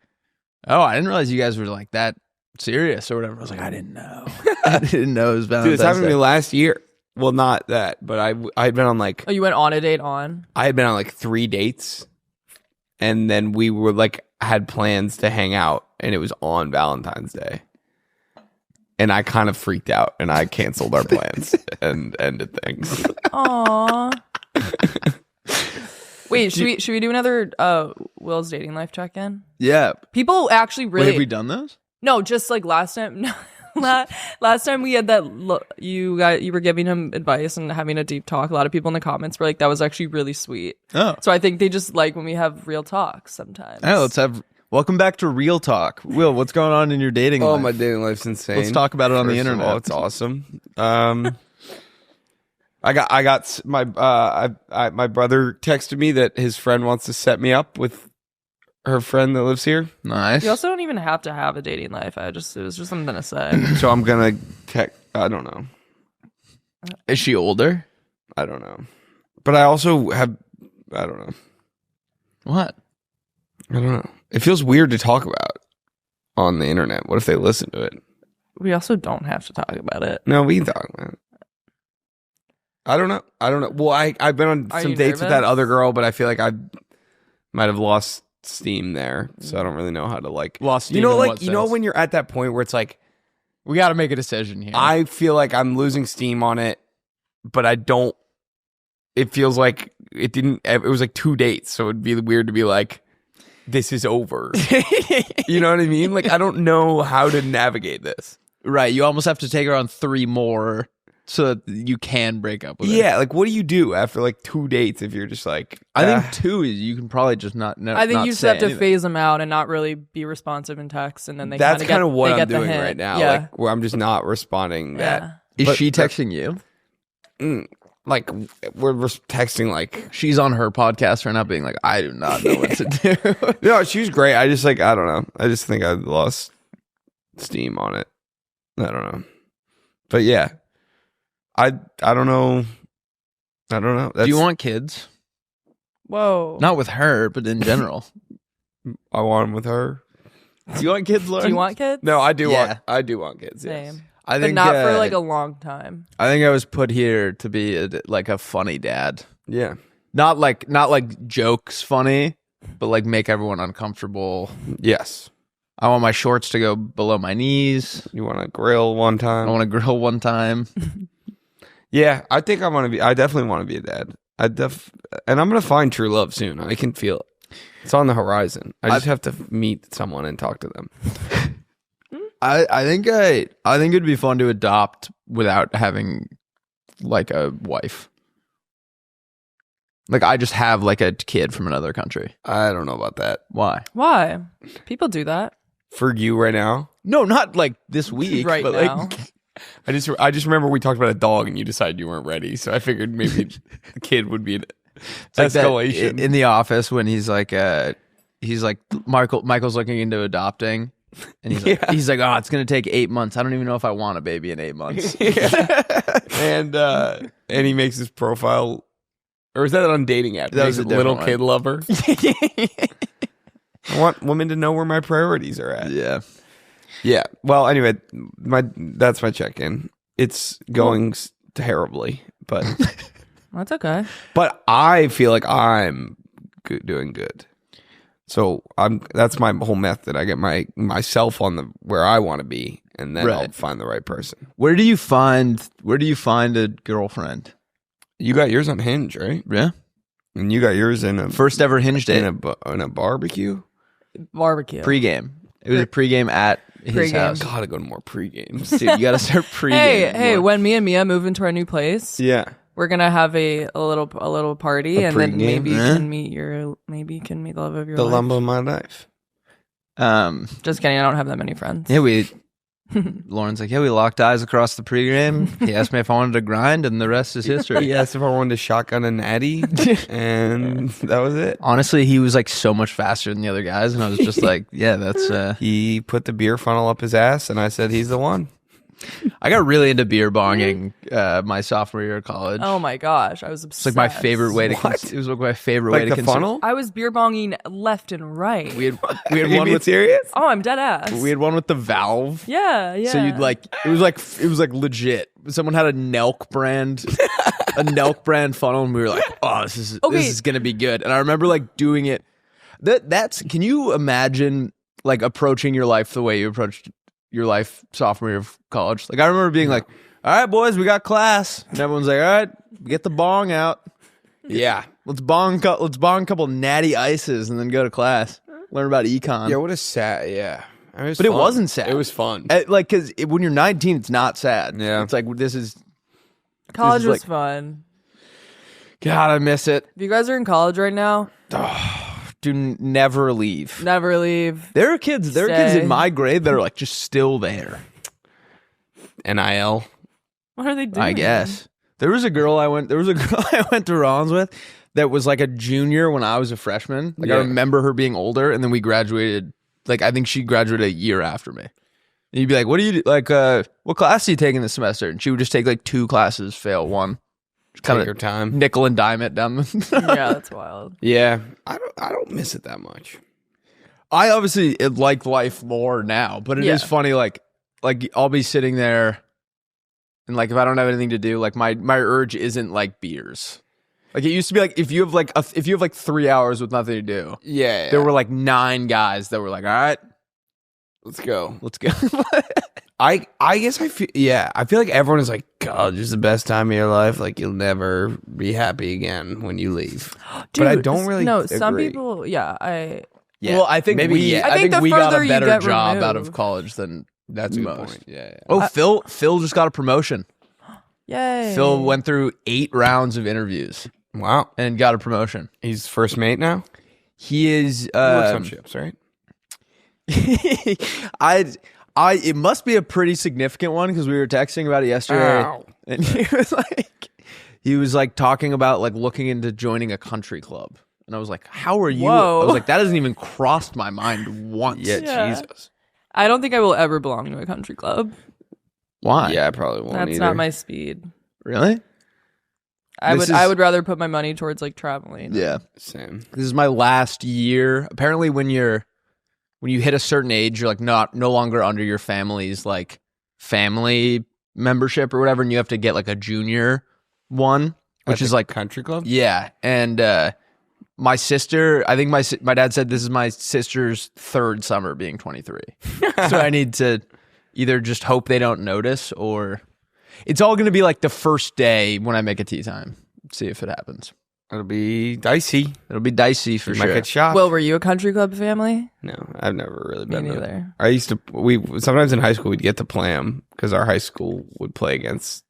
oh, I didn't realize you guys were like that serious or whatever. I was like, I didn't know. I didn't know it was Valentine's Dude, this happened Day. to me last year. Well, not that, but I'd been on like... Oh, you went on a date on? I had been on like 3 dates, and then we were like had plans to hang out, and it was on Valentine's Day, and I kind of freaked out, and I canceled our plans and ended things. Aww. Wait, should we do another Will's dating life check-in? Yeah. People actually really Wait, have we done those? No, just like last time. Last time we had that, you were giving him advice and having a deep talk. A lot of people in the comments were like, "That was actually really sweet." Oh. So I think they just like when we have real talks sometimes. Oh, let's have. Welcome back to Real Talk. Will, what's going on in your dating life? Oh, my dating life's insane. Let's talk about it on the First of internet. all, it's awesome. I got my my brother texted me that his friend wants to set me up with her friend that lives here. Nice. You also don't even have to have a dating life. It was just something to say. So I'm gonna text. I don't know. Is she older? I don't know. But I also have. I don't know. What? I don't know. It feels weird to talk about on the internet. What if they listen to it? We also don't have to talk about it. No, we can talk about it. I don't know. Well, I've been on Are some you dates with nervous? that other girl, but I feel like I might have lost steam there, so I don't really know how to like Lost steam You know, in like what you know sense? when you're at that point where it's like We got to make a decision here. I feel like I'm losing steam on it, but I don't. It feels like it didn't. It was like 2 dates, so it'd be weird to be like, "This is over." You know what I mean? Like I don't know how to navigate this. Right. You almost have to take her on 3 more so that you can break up with her. Yeah, like what do you do after like 2 dates if you're just like? I think "Ah." 2 is you can probably just not. I think not you just say have to anything. phase them out and not really be responsive in text, and then they That's kind of what they I'm get the doing hint. right now. Yeah. Like where I'm just not responding. Yeah. That Is But- she texting you? like we're texting like. She's on her podcast right now, being like, "I do not know what to do." No, she was great. I just like I don't know. I just think I lost steam on it. I don't know. But yeah, I don't know. I don't know. Do you want kids? Whoa. Not with her, but in general. I want them with her. Do you want kids, Lauren? Do you want kids? No, I do Yeah. want. I do want kids. Yes. Same. I But think not for like a long time. I think I was put here to be like a funny dad. Yeah. Not like jokes funny, but like make everyone uncomfortable. Yes. I want my shorts to go below my knees. You want to grill one I time? want to grill one time. Yeah, I think I want to be. I definitely want to be a dad. And I'm gonna find true love soon. I can feel it. It's on the horizon. I just have to meet someone and talk to them. I think it'd be fun to adopt without having like a wife. Like I just have like a kid from another country. I don't know about that. Why? Why? People do that. For you right now, No, not like this week. Right but now. like I just remember we talked about a dog and you decided you weren't ready. So I figured maybe the kid would be an it's like that escalation. in the office when he's like Michael's looking into adopting. And he's like, oh, it's gonna take 8 months. I don't even know if I want a baby in 8 months. and he makes his profile, or is that on dating app? That was Makes a it little different kid lover. I want women to know where my priorities are at. Yeah. Yeah. Well, anyway, that's my check-in. It's going terribly, but That's okay. but I feel like I'm doing good. So that's my whole method. I get myself on where I want to be, and then I'll Right. find the right person. Where do you find a girlfriend? You got yours on Hinge, right? Yeah. And you got yours in a First ever Hinge date. in a barbecue. Barbecue. Pregame. It was a pregame at his Pregame. house. Gotta go to more pre-games. Dude, you gotta start pregame. Hey, when me and Mia move into our new place, Yeah. we're gonna have a little party, and then pregame? maybe you Eh? can meet the love of your The life. lump of my life. Just kidding. I don't have that many friends. Yeah, Lauren's like, we locked eyes across the pregame. He asked me if I wanted to grind, and the rest is history. He asked if I wanted to shotgun a natty, and that was it. Honestly, he was like so much faster than the other guys, and I was just like, yeah, that's. He put the beer funnel up his ass, and I said, he's the one. I got really into beer bonging my sophomore year of college. Oh my gosh, I was It's obsessed. like my favorite way to. What? It was like my favorite Like way to the consume. funnel? I was beer bonging left and right. We had Are you one being with serious? Oh, I'm dead ass. we had one with the valve. Yeah. So you'd like it was like legit. Someone had a Nelk brand funnel, and we were like, oh, this is gonna be good. And I remember like doing it. That's can you imagine like approaching your life the way you approached your life sophomore year of college? Like I remember being like, all right, boys, we got class, and everyone's like, all right, get the bong out. Yeah. Let's bong a couple natty ices and then go to class. Learn about econ. Yeah, what a sad, yeah. I mean, But it wasn't sad. It was fun. Like, because when you're 19, it's not sad. Yeah. It's like, this is... College was like- fun. God, I miss it. If you guys are in college right now, Do never leave. never leave. There are kids Stay. in my grade that are like just still there. NIL. What are they doing? I guess. There was a girl I went to Rollins with that was like a junior when I was a freshman. Like I Yeah. remember her being older, and then we graduated. Like I think she graduated a year after me. And you'd be like, "What do you like? What class are you taking this semester?" And she would just take like 2 classes, fail 1. Kind Take your of time. nickel and dime it down the. Yeah, that's wild. Yeah. I don't miss it that much. I obviously like life more now, but it is Yeah. funny. Like I'll be sitting there, and like if I don't have anything to do, like my urge isn't like beers. Like it used to be like if you have like 3 hours with nothing to do. Yeah. There were like 9 guys that were like, all right, Let's go. let's go. I guess I feel like everyone is like, college is the best time of your life. Like you'll never be happy again when you leave. Dude, But I don't really No, some agree. people. Yeah, Yeah. Well, I think Maybe, yeah. I I think think the we got further a you better get job out of removed. college than That's a good most. point. Yeah. Oh, Phil just got a promotion. yay. Phil went through 8 rounds of interviews Wow. and got a promotion. He's first mate now? He is He works on ships, right? It must be a pretty significant one because we were texting about it yesterday, Ow. and he was like talking about like looking into joining a country club, and I was like, "How are you?" Whoa. I was like, "That hasn't even crossed my mind once." Yeah. Jesus. I don't think I will ever belong to a country club. Why? Yeah, I probably won't That's either. not my speed. Really? This I is- would rather put my money towards like traveling. Yeah. Same. This is my last year. Apparently, when you hit a certain age, you're like no longer under your family's like family membership or whatever, and you have to get like a junior one, which is like country club? yeah. And my sister, I think my dad said this is my sister's 3rd summer being 23, so I need to either just hope they don't notice, or it's all going to be like the first day when I make a tea time. See if it happens. It'll be dicey. It'll be dicey for You sure. might get shot. Will, were you a country club family? No, I've never really Me been. neither. I used to. We sometimes in high school we'd get to play them because our high school would play against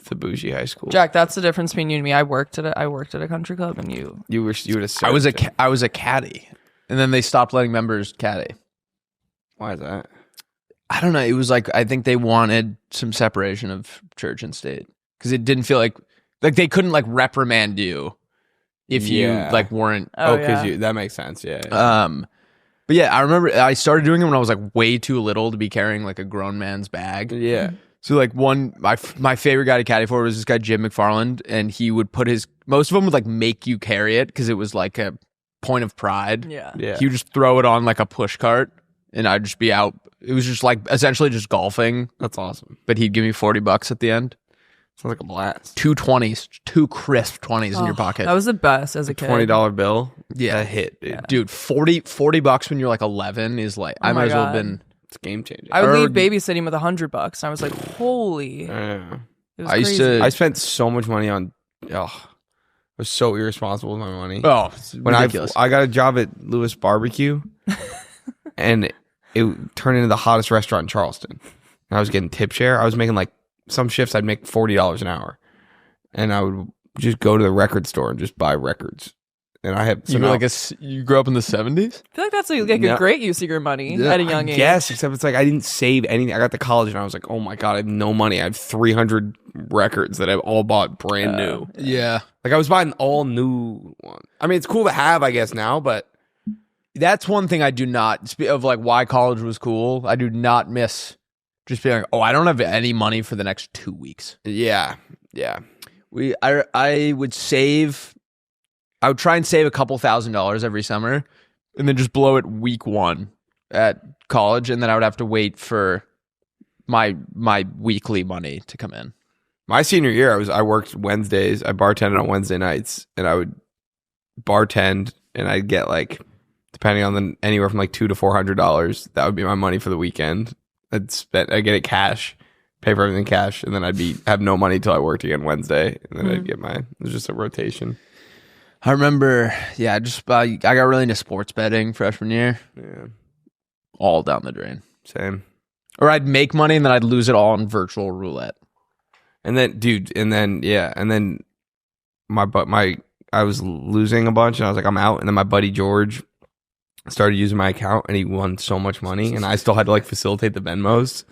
the bougie high school. Jack, that's the difference between you and me. I worked at a country club, and you. you would have. I was a caddy, and then they stopped letting members caddy. Why is that? I don't know. It was like I think they wanted some separation of church and state because it didn't feel like they couldn't like reprimand you if Yeah. you like weren't. Oh, because yeah. that makes sense. Yeah. But yeah, I remember I started doing it when I was like way too little to be carrying like a grown man's bag. Yeah. So like my favorite guy to caddy for was this guy Jim McFarland, and he would put most of them would like make you carry it because it was like a point of pride. Yeah. Yeah. He would just throw it on like a push cart, and I'd just be out. It was just like essentially just golfing, That's awesome. but he'd give me $40 at the end. Sounds like a blast. 2 20s, 2 crisp 20s in your pocket. That was the best as a kid. $20 bill. Yeah. That hit, dude. Dude, $40 when you're like 11 is like I Oh might my as well God. have been. It's game changing. I would Or- leave babysitting with $100. And I was like, holy. It was I used crazy. to- I spent so much money on. I was so irresponsible with my money. Oh, it's when ridiculous. I got a job at Lewis Barbecue, and it turned into the hottest restaurant in Charleston. And I was getting tip share. I was making like some shifts. I'd make $40 an hour, and I would just go to the record store and just buy records. And I have you were like you grew up in the 70s? I feel like that's like a No. great use of your money Yeah, at a young age. Yes, except it's like I didn't save anything. I got to college and I was like, oh my God, I have no money. I have 300 records that I've all bought brand new. Yeah. Like I was buying all new ones. I mean, it's cool to have, I guess, now, but That's one thing I do not of like why college was cool. I do not miss just being like, oh, I don't have any money for the next 2 weeks. yeah. I would save. I would try and save a couple $1,000s every summer, and then just blow it week 1 at college, and then I would have to wait for my weekly money to come in. My senior year, I worked Wednesdays. I bartended on Wednesday nights, and I would bartend, and I'd get like, depending on anywhere from like $200 to $400. That would be my money for the weekend. I'd get it cash, pay for everything cash, and then I'd have no money till I worked again Wednesday, and then I'd get it was just a rotation. I remember, I got really into sports betting freshman year. Yeah, All down the drain. same. Or I'd make money and then I'd lose it all in virtual roulette. And then, dude, and then I was losing a bunch, and I was like, I'm out. And then my buddy George started using my account, and he won so much money, and I still had to like facilitate the Venmos.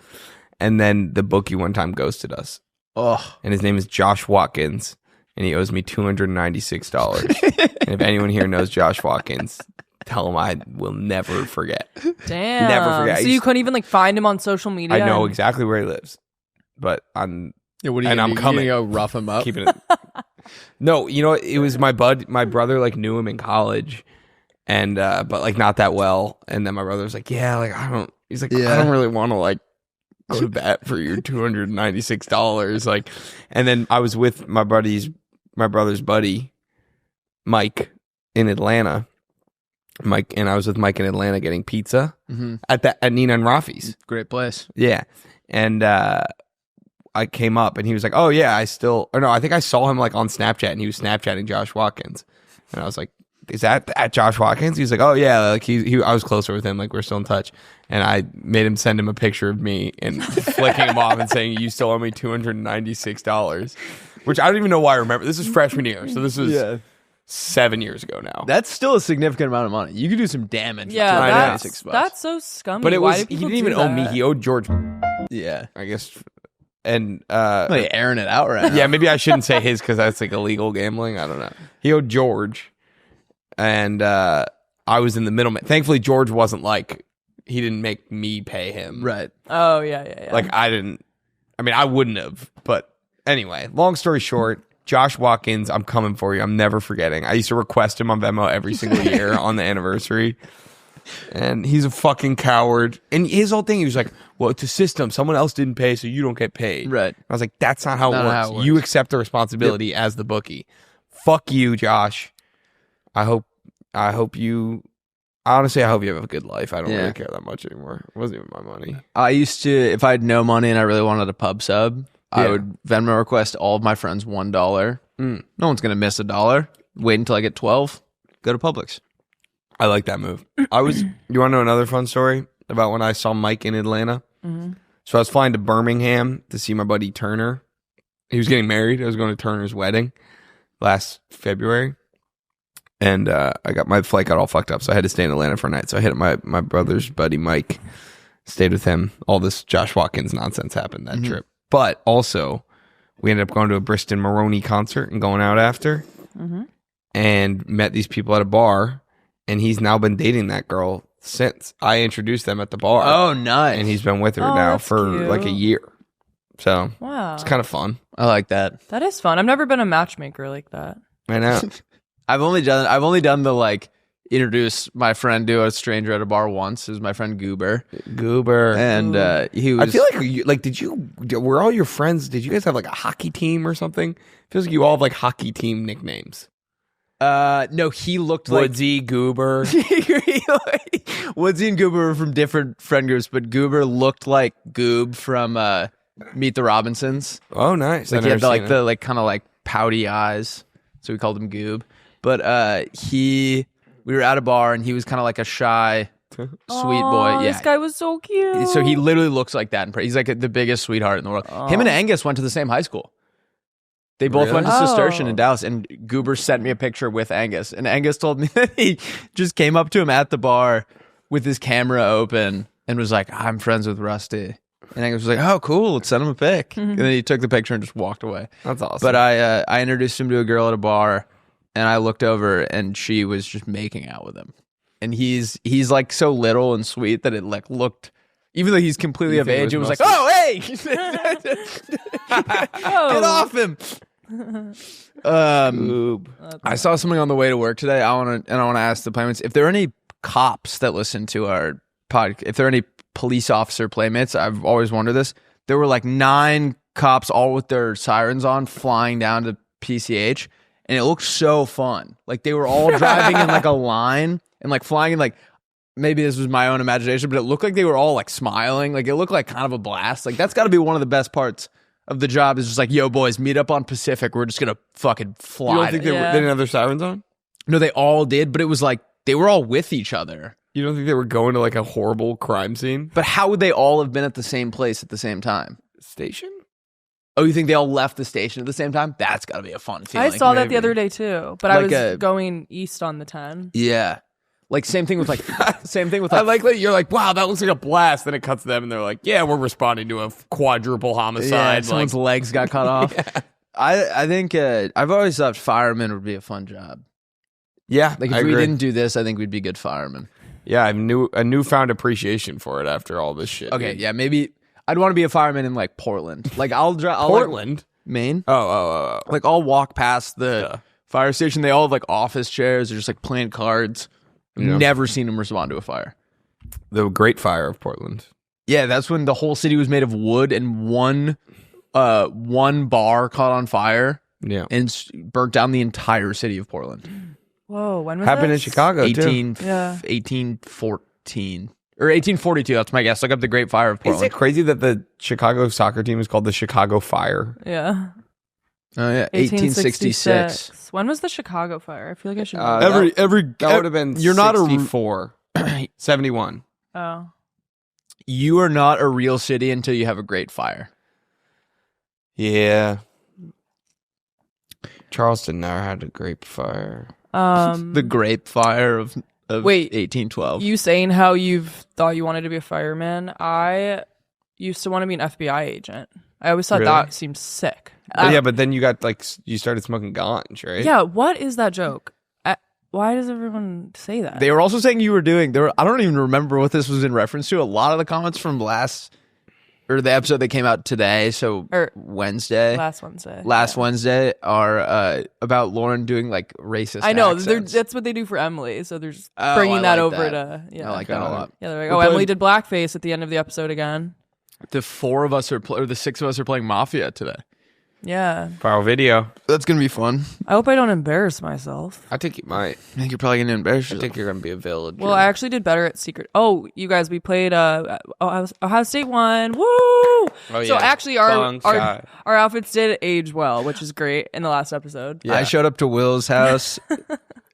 And then the bookie one time ghosted us. Oh, And his name is Josh Watkins, and he owes me $296. And if anyone here knows Josh Watkins, tell him I will never forget. Damn. Never forget. So you couldn't even like find him on social media? I know exactly where he lives, but I'm what and I'm coming. You gonna go rough him up? keeping it. No, you know, it was my brother like knew him in college, and but like not that well. And then my brother was like, yeah, like I don't really want to like go to bat for your $296. Like, and then I was with my brother's buddy, Mike, in Atlanta. I was with Mike in Atlanta getting pizza at Nina and Rafi's. Great place. Yeah. And I came up and he was like, oh yeah, I think I saw him like on Snapchat, and he was Snapchatting Josh Watkins. And I was like, is that Josh Watkins? He was like, oh yeah, like I was closer with him, like we're still in touch. And I made him send him a picture of me and flicking him off and saying, you still owe me $296, which I don't even know why I remember. This is freshman year, so this was 7 years ago now. That's still a significant amount of money. You could do some damage. Yeah, for $296. that's so scummy. But Why do he people didn't even do owe me. that? He owed George, Yeah. I guess. And Like airing it out right now. yeah, maybe I shouldn't say his because that's like illegal gambling. I don't know. He owed George, and I was in the middleman. Thankfully, George wasn't like, he didn't make me pay him. Right. Oh yeah. Like I wouldn't have. But anyway, long story short, Josh Watkins, I'm coming for you. I'm never forgetting. I used to request him on Venmo every single year on the anniversary. And he's a fucking coward. And his whole thing, he was like, well, it's a system. Someone else didn't pay, so you don't get paid. Right. I was like, that's not how, it works. You accept the responsibility as the bookie. Fuck you, Josh. I hope you... Honestly, I hope you have a good life. I don't really care that much anymore. It wasn't even my money. I used to, if I had no money and I really wanted a pub sub, I would Venmo request all of my friends $1. No one's going to miss $1. Wait until I get 12. Go to Publix. I like that move. You want to know another fun story about when I saw Mike in Atlanta? Mm-hmm. So I was flying to Birmingham to see my buddy Turner. He was getting married. I was going to Turner's wedding last February. And my flight got all fucked up, so I had to stay in Atlanta for a night. So I hit up my brother's buddy Mike, stayed with him. All this Josh Watkins nonsense happened that trip. But also, we ended up going to a Briston Maroney concert and going out after, and met these people at a bar. And he's now been dating that girl since. I introduced them at the bar. Oh, nice. And he's been with her now for cute. like a year. So Wow. it's kind of fun. I like that. That is fun. I've never been a matchmaker like that. I know. I've only done the like introduce my friend to a stranger at a bar once. It was my friend Goober. And he was. I feel like were all your friends, did you guys have like a hockey team or something? Feels like you all have like hockey team nicknames. No, he looked Woodsy, Goober. Woodsy and Goober were from different friend groups, but Goober looked like Goob from Meet the Robinsons. Oh, nice. Like he had the kind of like pouty eyes, so we called him Goob. But we were at a bar and he was kind of like a shy, sweet boy. Yeah, This guy was so cute. so he literally looks like that. He's like the biggest sweetheart in the world. Him and Angus went to the same high school. They both went to Cistercian in Dallas, and Goober sent me a picture with Angus. And Angus told me that he just came up to him at the bar with his camera open and was like, I'm friends with Rusty. And Angus was like, oh, cool, let's send him a pic. And then he took the picture and just walked away. That's awesome. But I introduced him to a girl at a bar, and I looked over, and she was just making out with him. And he's like so little and sweet that it like looked... Even though he's completely of age, it was like, oh, hey! Get off him! I saw something on the way to work today. I want to ask the playmates if there are any cops that listen to our podcast. If there are any police officer playmates, I've always wondered this. There were like 9 cops, all with their sirens on, flying down to PCH, and it looked so fun. Like they were all driving in like a line and like flying in like. Maybe this was my own imagination, but it looked like they were all like smiling. Like it looked like kind of a blast. Like that's got to be one of the best parts of the job is just like, yo, boys, meet up on Pacific. We're just going to fucking fly. You don't think they didn't have their sirens on? No, they all did, but it was like they were all with each other. You don't think they were going to like a horrible crime scene? But how would they all have been at the same place at the same time? Station? Oh, you think they all left the station at the same time? That's got to be a fun feeling. I saw that the other day too, but I Like was going east on the 10. Yeah. Like same thing with like I like that you're like, wow, that looks like a blast. Then it cuts to them and they're like, yeah, we're responding to a quadruple homicide. Yeah, someone's legs got cut off. I think I've always thought firemen would be a fun job. Yeah, Like if we didn't do this, I think we'd be good firemen. Yeah, I've a newfound appreciation for it after all this shit. Okay, dude. yeah, maybe I'd want to be a fireman in like Portland. Like I'll drive Portland? Maine. Oh. Like I'll walk past the fire station. They all have like office chairs. They're just like playing cards. Yeah. Never seen them respond to a fire. The Great Fire of Portland. Yeah, that's when the whole city was made of wood and one bar caught on fire Yeah. and burnt down the entire city of Portland. Whoa, when was Happened that? in Chicago, too. 1814 or 1842. That's my guess. Look up the Great Fire of Is Portland. it crazy that the Chicago soccer team is called the Chicago Fire? Yeah. Oh yeah, 1866. When was the Chicago fire? I feel like I should. That would have been you're not 64. 71. Oh. You are not a real city until you have a great fire. Yeah. Charleston never had a Great Fire. The Grape Fire of Wait, 1812. You saying how you've thought you wanted to be a fireman? I used to want to be an FBI agent. I always thought Really? that seemed sick. Yeah, but then you got you started smoking ganj, right? Yeah, what is that joke? Why does everyone say that? They were also saying you were doing. I don't even remember what this was in reference to. A lot of the comments from the episode that came out today, so Wednesday, last Wednesday, Wednesday, are about Lauren doing like racist. I know accents. that's what they do for Emily, so they're just Oh, bringing I that like over that. to. Yeah, I like that a lot. Yeah, they're like, We're Emily playing- did blackface at the end of the episode again. The four of us or the six of us are playing Mafia today. Yeah, Viral video. That's gonna be fun. I hope I don't embarrass myself. I think you might. I think you're probably gonna embarrass I yourself. think you're going to be a villager. Well, I actually did better at Secret. Oh, you guys, we played Ohio State won. Woo! So yeah. actually, Long our shot. outfits did age well, which is great in the last episode. Yeah. I showed up to Will's house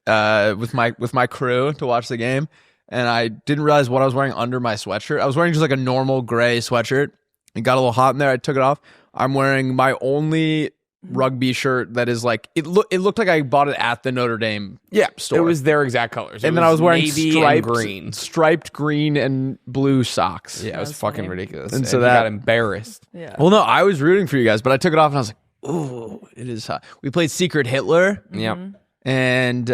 with my crew to watch the game, and I didn't realize what I was wearing under my sweatshirt. I was wearing just like a normal gray sweatshirt. It got a little hot in there. I took it off. I'm wearing my only rugby shirt that is like it looked like I bought it at the Notre Dame store. It was their exact colors. and then I was wearing navy striped green and blue socks. Yeah, it was That's fucking funny. ridiculous. And And so so that- got embarrassed. Yeah. Well, no, I was rooting for you guys, but I took it off and I was like, "Ooh, it is hot." We played Secret Hitler, Yep. and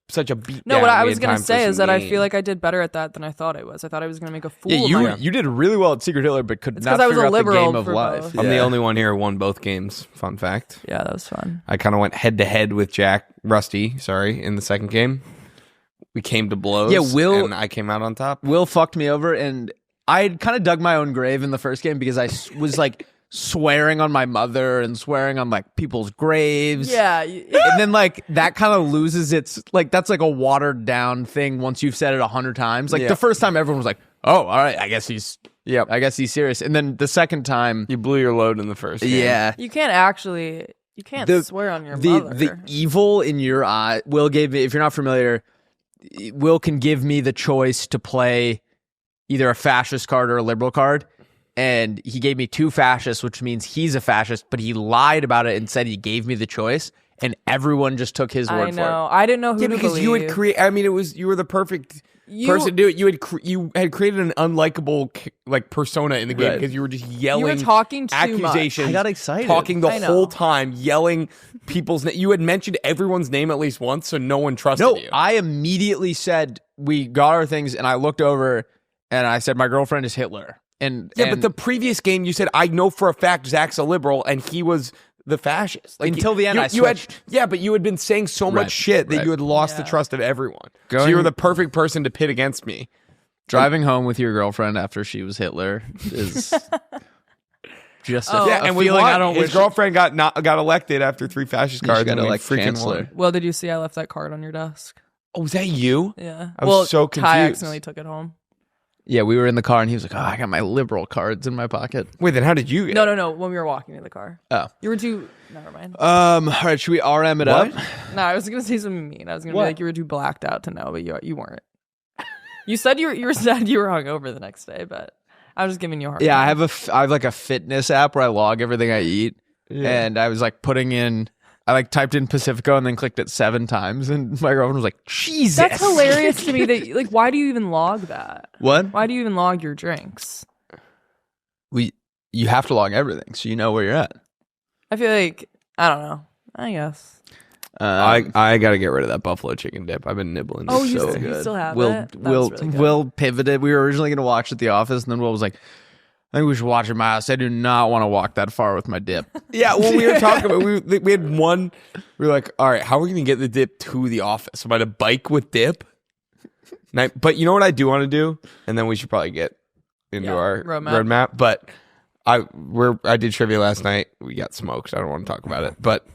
Such a beat. No, what I was gonna say is that I feel like I did better at that than I thought I was. I thought I was gonna make a fool. yeah, of you my- you did really well at Secret Hitler, but could It's not 'cause I was figure a out the liberal game of for life. both. I'm the Yeah. only one here who won both games. Fun fact. Yeah, that was fun. I kind of went head to head with Rusty, in the second game. We came to blows. Yeah, Will- and I came out on top. Will fucked me over, and I kind of dug my own grave in the first game because I was like swearing on my mother and swearing on like people's graves. Yeah. And then like that kind of loses its like that's like a watered down thing once you've said it 100 times. Like Yeah. the first time everyone was like, "Oh, all right, I guess he's Yep. I guess he's serious." And then the second time, You blew your load in the first game. yeah. You can't swear on your mother. The evil in your eye. Will gave me, if you're not familiar, Will can give me the choice to play either a fascist card or a liberal card. And he gave me two fascists, which means he's a fascist, but he lied about it and said he gave me the choice. And everyone just took his word I for know. I didn't know who Yeah, to because believe. you would create. I mean, you were the perfect person to do it. You had created an unlikable persona in the game Right. because you were just yelling. talking too much. accusations. I got excited. talking the I know. whole time, yelling people's name. You had mentioned everyone's name at least once, so no one trusted No, you. I immediately said, we got our things, and I looked over and I said, my girlfriend is Hitler. Yeah, but the previous game you said, I know for a fact Zach's a liberal and he was the fascist. Until the end, I you had, switched. yeah, but you had been saying so much Right, shit that right. you had lost the Yeah. trust of everyone. So Going- you were the perfect person to pit against me. driving home with your girlfriend after she was Hitler is just a, Oh. Yeah, a and we feeling won. I don't His wish. girlfriend got elected after 3 fascist She cards. got and we elected freaking chancellor. won. Well, did you see I left that card on your desk? Oh, was that you? Yeah. I was so Ty confused. accidentally took it home. Yeah, we were in the car and he was like, "Oh, I got my liberal cards in my pocket." Wait, then how did you get? No. When we were walking to the car. Oh. You were too. Never mind. All right, should we RM it up? No, I was gonna say something mean. I was gonna be What? like you were too blacked out to know, but you weren't. You said you were sad you were hungover the next day, but I was just giving you a hard Yeah, time. I have like a fitness app where I log everything I eat, and I was like I like typed in Pacifico and then clicked it 7 times, and my girlfriend was like, "Jesus, That's hilarious to me. That like, why do you even log that? What? Why do you even log your drinks? You have to log everything so you know where you're at. I feel like I don't know. I guess. I got to get rid of that buffalo chicken dip. I've been nibbling. Oh, It's you so still- you good. still have Will it? That's Will really good. Will pivoted. We were originally going to watch at the office, and then Will was like, "I think we should watch at my house. I do not want to walk that far with my dip." Yeah, when we were talking about, we had one. We were like, all right, how are we gonna get the dip to the office? Am I to bike with dip? But you know what I do want to do, and then we should probably get into our roadmap. But I did trivia last night. We got smoked. I don't want to talk about it, but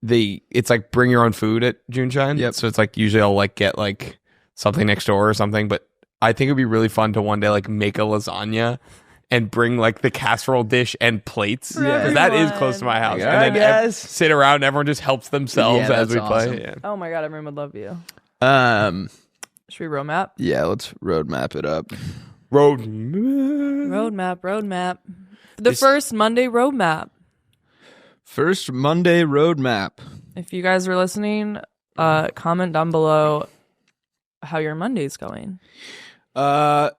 it's like bring your own food at Juneshine. Yep. So it's like usually I'll like get like something next door or something, but I think it'd be really fun to one day like make a lasagna and bring like the casserole dish and plates. Yeah. 'Cause that is close to my house. Yeah, and then I guess. sit around and everyone just helps themselves Yeah, as that's we awesome. play. Yeah. Oh my god, everyone would love you. Should we roadmap? Yeah, let's roadmap it up. Roadmap. The first Monday roadmap. First Monday roadmap. If you guys are listening, comment down below how your Monday's going. All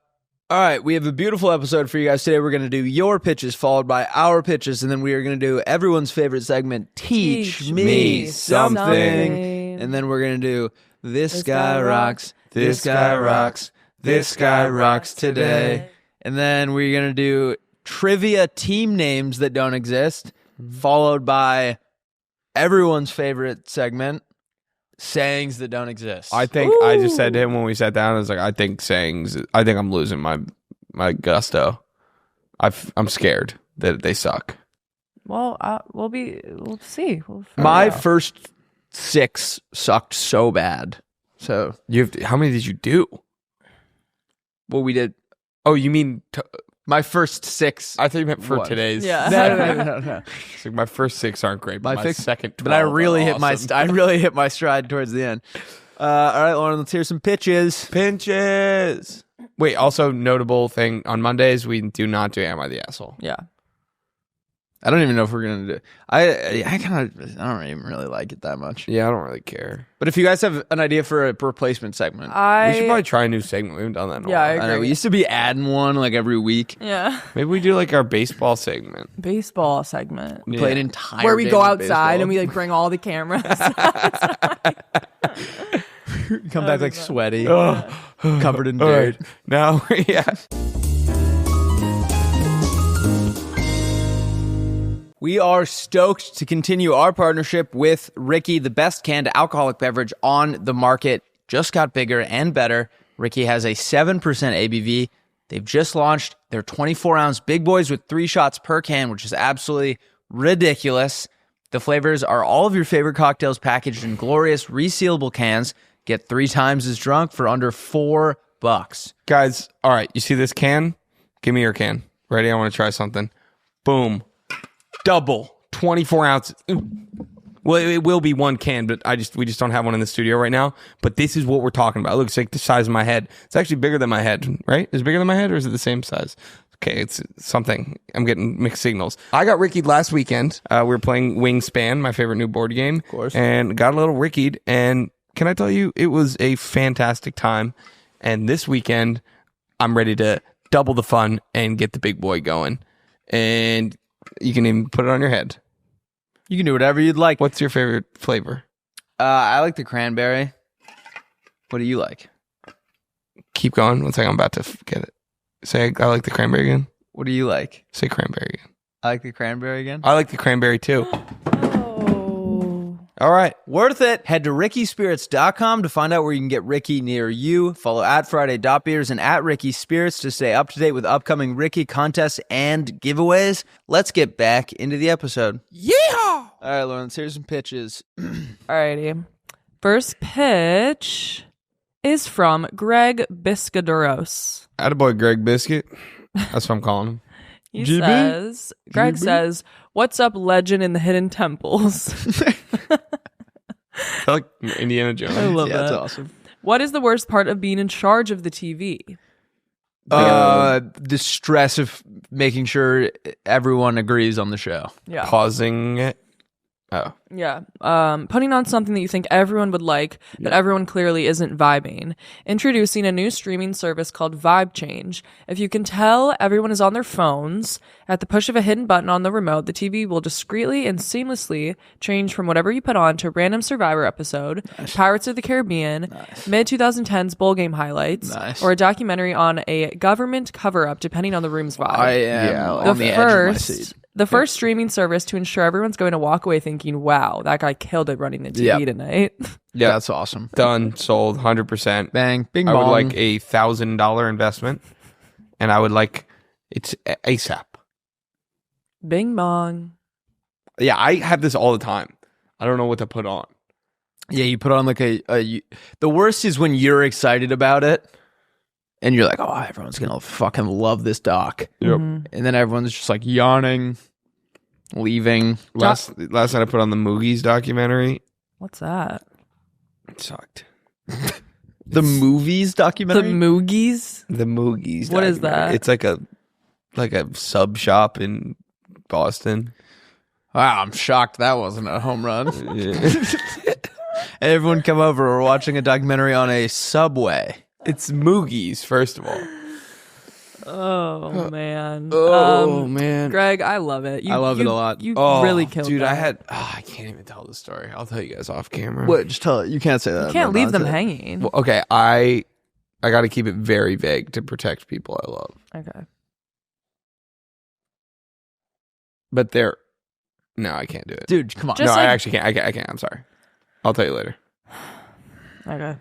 right, we have a beautiful episode for you guys today. We're going to do your pitches followed by our pitches, and then we are going to do everyone's favorite segment, Teach Me Something. And then we're going to do This Guy Rocks, This Guy Rocks, This Guy Rocks Today. And then we're going to do trivia team names that don't exist, followed by everyone's favorite segment, sayings that don't exist. I think I just said to him when we sat down, I was like, I think I'm losing my gusto. I'm scared that they suck. Well, we'll see. My first 6 sucked so bad. So, How many did you do? well, we did Oh, you mean my first 6. I thought you meant for What? today's. Yeah. No. It's like my first 6 aren't great, but my second 12 But I really are hit my awesome. I really hit my stride towards the end. All right, Lauren, let's hear some pitches. Pinches. Wait, also notable thing on Mondays, we do not do Am I the Asshole? Yeah. I don't even know if we're gonna do. I don't even really like it that much. Yeah, I don't really care. But if you guys have an idea for a replacement segment, We should probably try a new segment. We haven't done that in a Yeah, I while. I know we agree. used to be adding one like every week. Yeah. Maybe we do like our baseball segment. Baseball segment. We play an entire Where we day go of outside and baseball. we like bring all the cameras. come back like sweaty, covered in All dirt. right. Now, yeah. We are stoked to continue our partnership with Ricky, the best canned alcoholic beverage on the market. Just got bigger and better. Ricky has a 7% ABV. They've just launched their 24-ounce big boys with 3 shots per can, which is absolutely ridiculous. The flavors are all of your favorite cocktails packaged in glorious resealable cans. Get 3 times as drunk for under $4. Guys, all right. You see this can? Give me your can. Ready? I want to try something. Boom. Double. 24 ounces. Ooh. Well, it will be 1 can, but we just don't have one in the studio right now. But this is what we're talking about. It looks like the size of my head. It's actually bigger than my head, right? Is it bigger than my head, or is it the same size? Okay, it's something. I'm getting mixed signals. I got Rickied last weekend. We were playing Wingspan, my favorite new board game. Of course. And got a little Rickied. And can I tell you, it was a fantastic time. And this weekend, I'm ready to double the fun and get the big boy going. And you can even put it on your head. You can do whatever you'd like. What's your favorite flavor? I like the cranberry. What do you like? Keep going. One second, I'm about to get it. Say, I like the cranberry again. What do you like? Say cranberry again. I like the cranberry again. I like the cranberry too. Oh. All right, worth it. Head to rickyspirits.com to find out where you can get Ricky near you. Follow at Friday.Beers and at Ricky Spirits to stay up to date with upcoming Ricky contests and giveaways. Let's get back into the episode. Yeah. All right, Lawrence, here's some pitches. Alrighty. First pitch is from Greg Biscaduros. Attaboy, Greg Biscuit. That's what I'm calling him. Greg says, "What's up, legend in the hidden temples?" I like Indiana Jones. I love that. That's awesome. What is the worst part of being in charge of the TV? The stress of making sure everyone agrees on the show. Yeah. Pausing it. Oh. Yeah. Putting on something that you think everyone would like, but everyone clearly isn't vibing. Introducing a new streaming service called Vibe Change. If you can tell everyone is on their phones, at the push of a hidden button on the remote, the TV will discreetly and seamlessly change from whatever you put on to a random Survivor episode, Pirates of the Caribbean, mid-2010s bowl game highlights, or a documentary on a government cover-up, depending on the room's vibe. I am on the edge of my seat. The first streaming service to ensure everyone's going to walk away thinking, wow, that guy killed it running the TV tonight. Yeah, That's awesome. done, sold, 100%. Bang, bing I bong. would like a $1,000 investment, and I would like it's ASAP. Bing bong. Yeah, I have this all the time. I don't know what to put on. Yeah, you put on like the worst is when you're excited about it and you're like, oh, everyone's gonna fucking love this doc. Yep. And then everyone's just like yawning, leaving. Last night I put on the Moogies documentary. What's that? It sucked. The movies The documentary. Moogies? The Moogies. What is documentary. that? It's like a sub shop in Boston. Wow, I'm shocked that wasn't a home run. Yeah. Everyone come over. We're watching a documentary on a subway. It's Moogies, first of all. Oh, man. Man. Greg, I love it. I love it a lot. You Oh, really killed dude, that. I can't even tell the story. I'll tell you guys off camera. What? Just tell it. You can't say that. You can't No, leave them that's it. hanging. Well, okay, I got to keep it very vague to protect people I love. Okay. But no, I can't do it. Dude, come on. Just no, like- I actually can't. I can't. I'm sorry. I'll tell you later. Okay.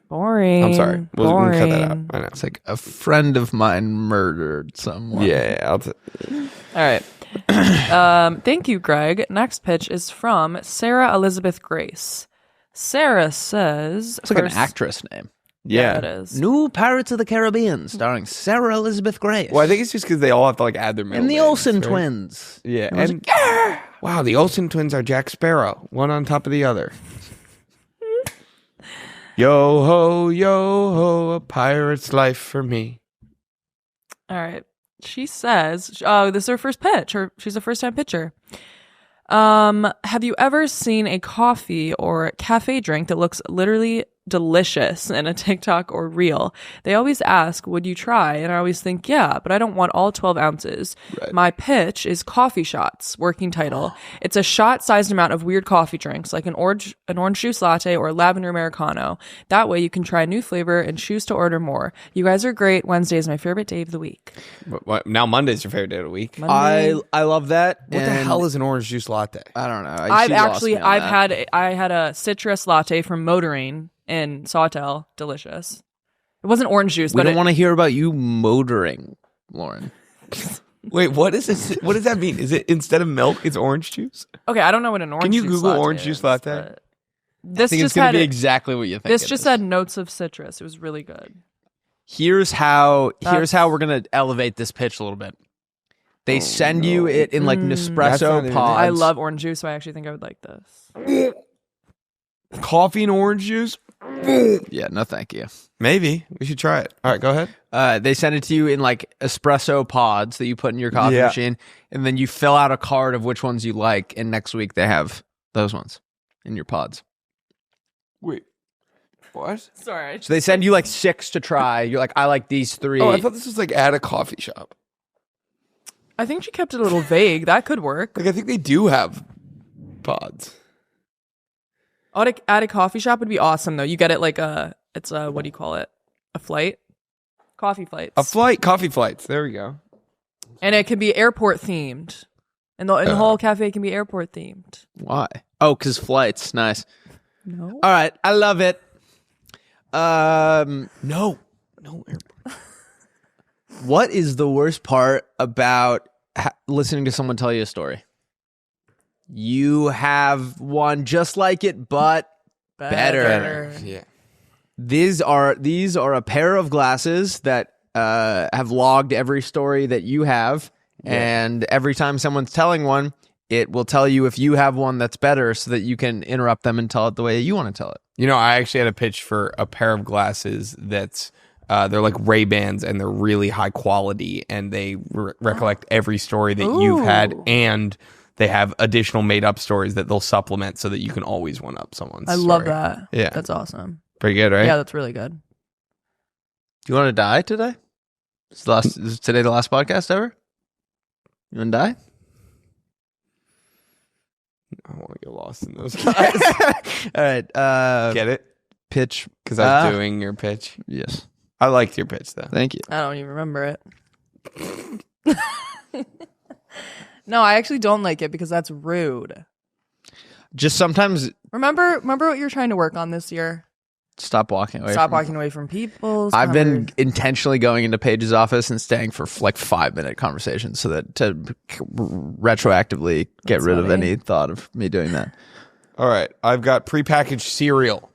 Boring. I'm sorry. We'll Boring. cut that out. I know. It's like a friend of mine murdered someone. Yeah, All right. Thank you, Greg. Next pitch is from Sarah Elizabeth Grace. Sarah says... It's like an actress name. yeah. It is. New Pirates of the Caribbean, starring Sarah Elizabeth Grace. Well, I think it's just because they all have to like add their middle and the names, Olsen right? twins. Yeah, I was and wow, the Olsen twins are Jack Sparrow, one on top of the other. Yo ho, a pirate's life for me. All right. She says, oh, this is her first pitch. She's a first-time pitcher. Have you ever seen a coffee or cafe drink that looks literally delicious in a TikTok or reel? They always ask, would you try? And I always think, yeah, but I don't want all 12 ounces. Right. My pitch is Coffee Shots, working title. It's a shot-sized amount of weird coffee drinks, like an orange juice latte or a lavender Americano. That way you can try a new flavor and choose to order more. You guys are great. Wednesday is my favorite day of the week. What, now Monday's your favorite day of the week. Monday. I love that. What the hell is an orange juice latte? I don't know. I had a citrus latte from Motoring in Sawtell. Delicious. It wasn't orange juice, We but don't want to hear about you motoring, Lauren. Wait, what is this? What does that mean? Is it instead of milk, it's orange juice? okay, I don't know what an orange. Can you juice Google latte orange is, juice latte? but This I think it's just going to had be exactly what you think. this it just is. had notes of citrus. It was really good. Here's how That's- we're gonna elevate this pitch a little bit. They send you it in like That's Nespresso not even- pods. I love orange juice, so I actually think I would like this. Coffee and orange juice? Yeah, no, thank you. Maybe we should try it. All right, go ahead. They send it to you in like espresso pods that you put in your coffee Yeah. machine, and then you fill out a card of which ones you like. And next week they have those ones in your pods. Wait, what? Sorry. So they send you like 6 to try. You're like, I like these 3. Oh, I thought this was like at a coffee shop. I think she kept it a little vague. That could work. Like I think they do have pods. At a coffee shop would be awesome though. You get it like it's a what do you call it? A flight? Coffee flights. A flight, coffee flights. There we go. And it can be airport themed. And the whole cafe can be airport themed. Why? Oh, because flights. Nice. No. All right, I love it. No airport. What is the worst part about listening to someone tell you a story? You have one just like it, but better. Yeah. These are a pair of glasses that have logged every story that you have, and every time someone's telling one, it will tell you if you have one that's better, so that you can interrupt them and tell it the way you want to tell it. You know, I actually had a pitch for a pair of glasses that's they're like Ray-Bans, and they're really high quality, and they recollect every story that you've had, and they have additional made-up stories that they'll supplement so that you can always one-up someone's I story. love that. Yeah. That's awesome. Pretty good, right? Yeah, that's really good. Do you want to die today? Is today the last podcast ever? You want to die? I want to get lost in those guys. All right. Get it? Pitch. Because I was doing your pitch. Yes. I liked your pitch, though. Thank you. I don't even remember it. No, I actually don't like it because that's rude. Just sometimes Remember what you're trying to work on this year? stop walking away. Stop from walking away from people. I've been intentionally going into Paige's office and staying for like 5-minute conversations so that to retroactively get rid of any thought of me doing that. All right. I've got prepackaged cereal.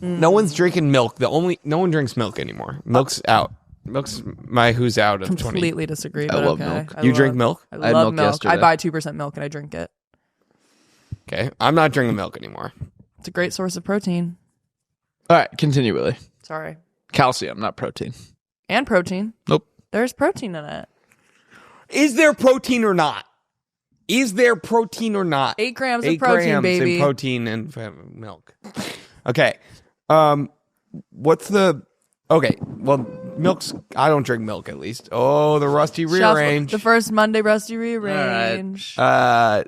No one's drinking milk. No one drinks milk anymore. Milk's out. Milk's my who's out of 20. Completely disagree, but love okay. milk. You drink milk? I had love milk milk. yesterday. I buy 2% milk and I drink it. Okay. I'm not drinking milk anymore. It's a great source of protein. All right, continue, Willie. Sorry. Calcium, not protein. And protein. Nope. There's protein in it. Is there protein or not? Is there protein or not? 8 grams 8 of protein, grams baby. in protein and milk. Okay. What's the... Okay, well, milk's... I don't drink milk, at least. Oh, the rusty rearrange. The first Monday rusty rearrange. The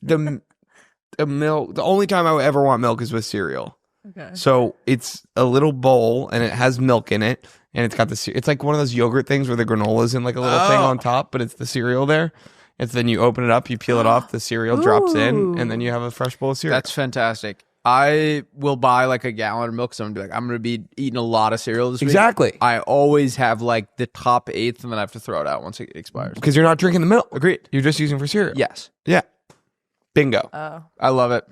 milk... The only time I would ever want milk is with cereal. Okay. So it's a little bowl, and it has milk in it, and it's got the... It's like one of those yogurt things where the granola's in like a little thing on top, but it's the cereal there. It's then you open it up, you peel it off, the cereal drops in, and then you have a fresh bowl of cereal. That's fantastic. I will buy like a gallon of milk, so I'm gonna be like, I'm gonna be eating a lot of cereal this week. Exactly. I always have like the top eighth, and then I have to throw it out once it expires. Because you're not drinking the milk. Agreed. You're just using for cereal. Yes. Yeah. Bingo. I love it.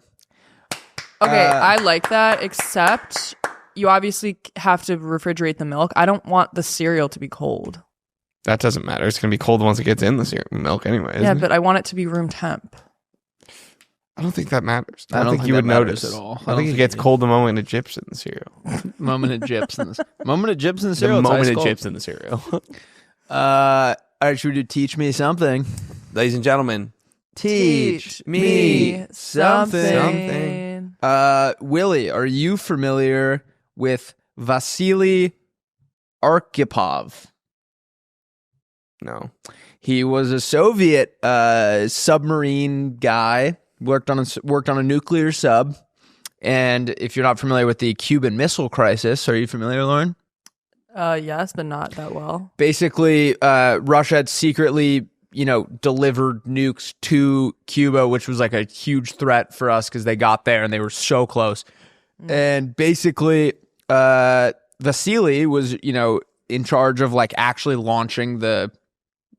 Okay, I like that, except you obviously have to refrigerate the milk. I don't want the cereal to be cold. That doesn't matter. It's going to be cold once it gets in the milk anyway. Yeah, but I want it to be room temp. I don't think that matters. I don't think think you that would matters notice at all. I think it gets cold the moment it dips in the cereal. Moment it jips in the The cereal. moment it dips in the cereal. All right, should we do teach me something? Ladies and gentlemen, Teach me something. Willie, are you familiar with Vasily Arkhipov? no. He was a Soviet submarine guy. Worked on a nuclear sub. And if you're not familiar with the Cuban Missile Crisis, are you familiar, Lauren? Yes, but not that well. Basically, Russia had secretly, delivered nukes to Cuba, which was like a huge threat for us because they got there and they were so close. And basically, Vasily was, in charge of like actually launching the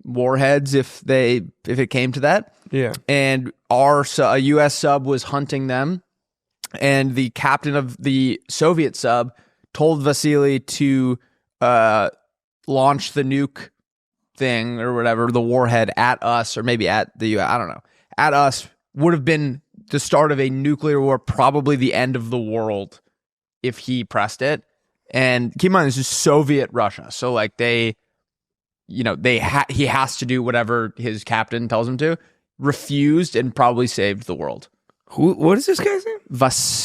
warheads if it came to that. Yeah. And a U.S. sub was hunting them, and the captain of the Soviet sub told Vasily to launch the nuke thing or whatever, the warhead at us, or maybe at the U.S., I don't know, at us, would have been the start of a nuclear war, probably the end of the world if he pressed it. And keep in mind, this is Soviet Russia, so like he has to do whatever his captain tells him to. Refused and probably saved the world. What is this guy's name? Vasily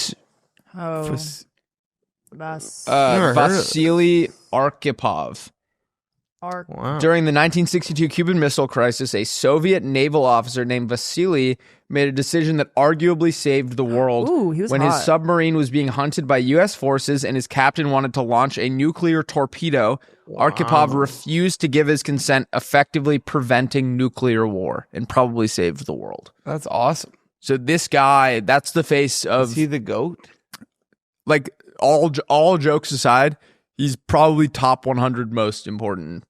Arkhipov. Wow. During the 1962 Cuban Missile Crisis, a Soviet naval officer named Vasily made a decision that arguably saved the world. Ooh, he was when hot. his submarine was being hunted by U.S. forces and his captain wanted to launch a nuclear torpedo. Arkhipov refused to give his consent, effectively preventing nuclear war, and probably saved the world. That's awesome. So this guy, that's the face of... Is he the GOAT? Like, all jokes aside, he's probably top 100 most important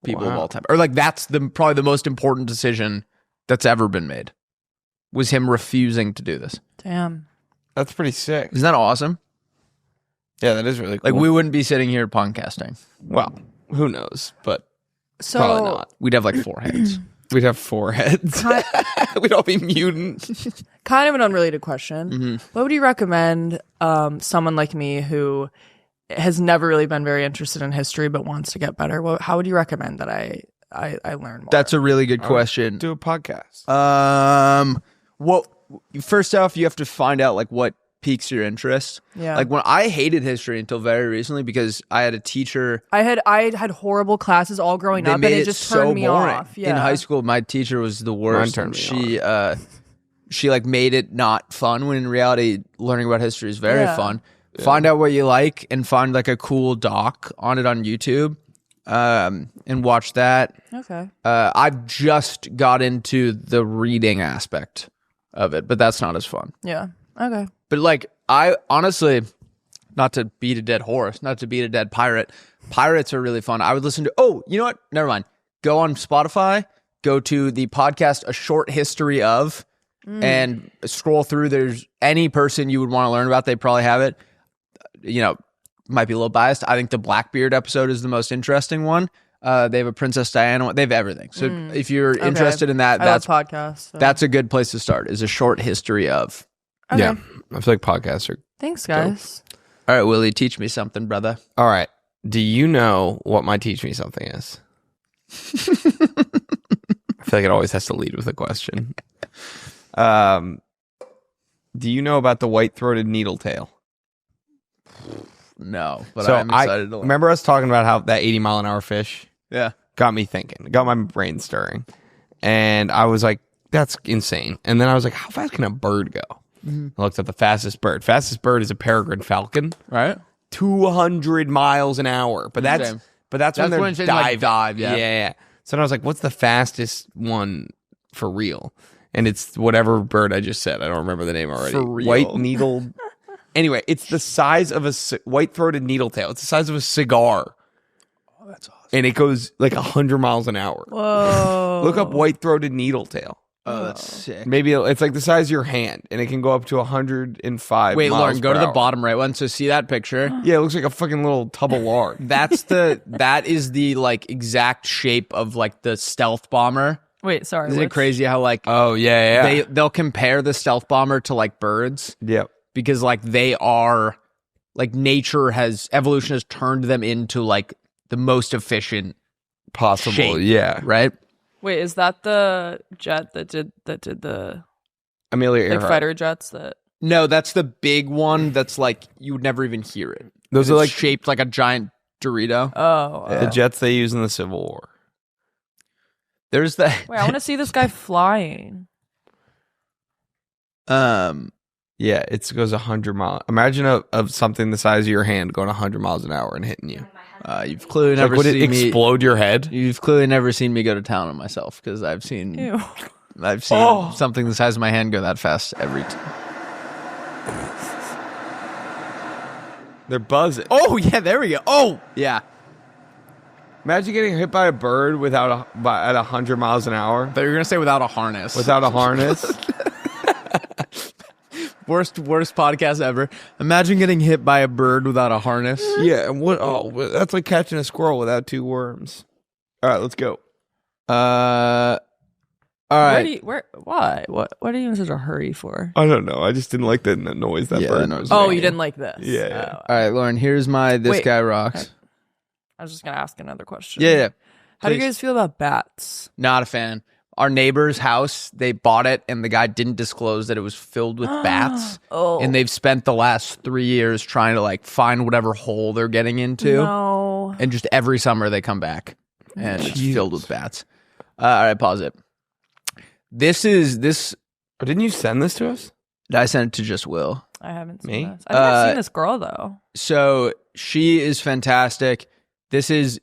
people of all time. Or like, that's probably the most important decision that's ever been made, was him refusing to do this. Damn. That's pretty sick. Isn't that awesome? Yeah, that is really cool. Like we wouldn't be sitting here podcasting. well, who knows? But So probably not. We'd have like 4 heads. We'd have 4 heads. We'd all be mutant. kind of an unrelated question. What would you recommend someone like me who has never really been very interested in history but wants to get better? How would you recommend that I learn more? That's a really good question. Do a podcast. Well, first off, you have to find out like what piques your interest. Yeah. Like when I hated history until very recently because I had a teacher. I had horrible classes all growing They up, and made it just so turned me boring. off. Yeah. In high school, my teacher was the worst. Mine turned me She like made it not fun when in reality learning about history is very Yeah. fun. Yeah. Find out what you like and find like a cool doc on it on YouTube, and watch that. Okay. I've just got into the reading aspect of it, but that's not as fun. Yeah. Okay. But like, I honestly, not to beat a dead horse, not to beat a dead pirate, pirates are really fun. I would listen to, oh, you know what? Never mind. Go on Spotify, go to the podcast, A Short History of, and scroll through. There's any person you would want to learn about. They probably have it. You know, might be a little biased. I think the Blackbeard episode is the most interesting one. They have a Princess Diana one. They have everything. So if you're interested in that, I that's love podcasts. So. that's a good place to start, is A Short History of. Okay. Yeah. I feel like podcasts are... Thanks, guys. All right, Willie, teach me something, brother. All right. Do you know what my teach me something is? I feel like it always has to lead with a question. Do you know about the white-throated needletail? No, but So I'm excited to learn. remember us talking about how that 80-mile-an-hour fish Yeah. got me thinking, got my brain stirring. And I was like, that's insane. And then I was like, how fast can a bird go? I looked at the fastest bird. Fastest bird is a peregrine falcon. Right? 200 miles an hour. But that's Same. when they're it's in, diving. like, dive, yeah. yeah. So then I was like, what's the fastest one for real? And it's whatever bird I just said. I don't remember the name already. For real. White needle. Anyway, it's the size of a white-throated needletail. It's the size of a cigar. Oh, that's awesome. And it goes like 100 miles an hour. Whoa. Look up white-throated needletail. Oh, that's sick. Maybe it's like the size of your hand, and it can go up to 105 Wait, miles Lauren, go per to the hour. bottom right one. So see that picture? Yeah, it looks like a fucking little tub of lard. That is the like exact shape of like the stealth bomber. Wait, sorry. Isn't it crazy how like Oh, yeah. they'll compare the stealth bomber to like birds Yep. because like they are like evolution has turned them into like the most efficient Possible, shape, yeah. right? Wait, is that the jet that did the Amelia like Earhart. fighter jets that? No, that's the big one that's like you would never even hear it. Those And are it's like shaped like a giant Dorito. Oh. the jets they use in the Civil War. There's the Wait, I want to see this guy flying. Yeah, it goes 100 miles. Imagine of something the size of your hand going 100 miles an hour and hitting you. You've clearly Like, never would it seen me. explode your head? You've clearly never seen me go to town on myself because I've seen Ew. something the size of my hand go that fast every time. They're buzzing. Oh yeah, there we go. Oh yeah, Imagine getting hit by a bird at 100 miles an hour but you're gonna say without a harness. without a harness. worst podcast ever. Imagine getting hit by a bird without a harness. Yeah, and what? Oh, that's like catching a squirrel without 2 worms. All right, let's go. All Why? right. What are you in such a hurry for? I don't know. I just didn't like the noise that Yeah, bird that noise was was Oh, making. you didn't like this. Yeah. Oh. All right, Lauren. Here's my this Wait. guy rocks. I was just gonna ask another question. Yeah. How do you Please. guys feel about bats? Not a fan. Our neighbor's house, they bought it, and the guy didn't disclose that it was filled with bats. Oh. And they've spent the last 3 years trying to like find whatever hole they're getting into. No. And just every summer they come back, and it's filled with bats. All right, pause it. This. Oh, didn't you send this to us? I sent it to just Will. I haven't seen Me? this. I think I've seen this girl though. So she is fantastic. This is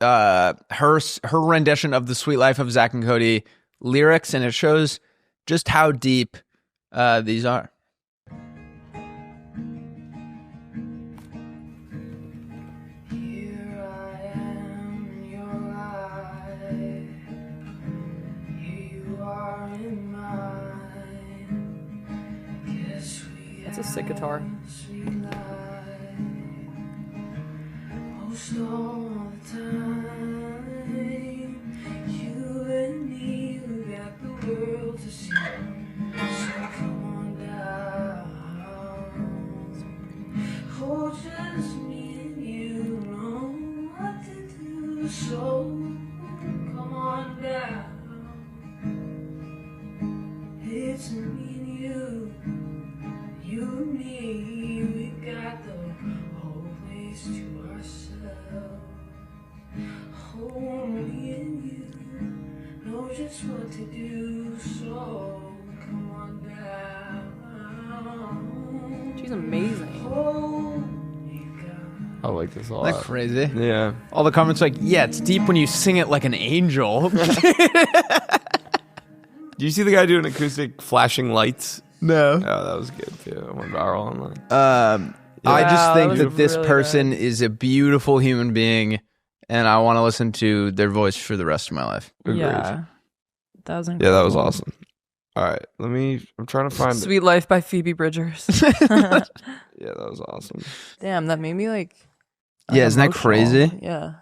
her rendition of the Sweet Life of Zach and Cody lyrics, and it shows just how deep these are. Here I am in your life. Here you are in mine. Guess we That's a sick guitar. have sweet life. all the time. You and me, we got the world to see. So come on down. Oh, just me and you know what to do. So come on down. It's me and you and me. We got the whole place to ourselves. Oh, me and you know just what to do. So come on down. She's amazing. Oh, you got I like this a Isn't that lot. crazy? Yeah. All the comments like, yeah, it's deep when you sing it like an angel. Do you see the guy doing acoustic flashing lights? No. Oh, that was good too. It went viral online. I just Wow, think that that was this really person good. is a beautiful human being, and I want to listen to their voice for the rest of my life. Agreed. Yeah. That was Yeah, incredible. that was awesome. All right, I'm trying to find it. Sweet Life by Phoebe Bridgers. Yeah, that was awesome. Damn, that made me like. Yeah, isn't that emotional. crazy? Yeah.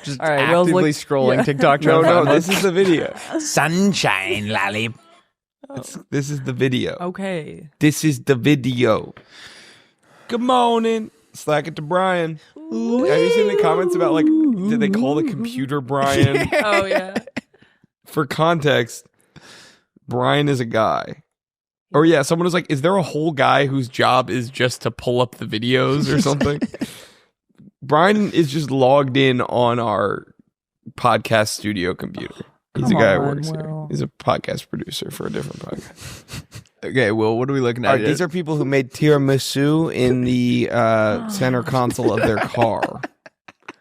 Just All right, Will's actively like- scrolling yeah. TikTok. No, trying to no, find this is the video. sunshine lolly. This is the video. Okay. This is the video. Good morning. Slack it to Brian. Have you seen the comments about like, did they call the computer Brian? Oh yeah. For context, Brian is a guy. Or yeah, someone was like, is there a whole guy whose job is just to pull up the videos or something? Brian is just logged in on our podcast studio computer. He's a Come guy who on, works here. Will. He's a podcast producer for a different podcast. Okay, Will, what are we looking at? All right, these are people who made tiramisu in the center console of their car.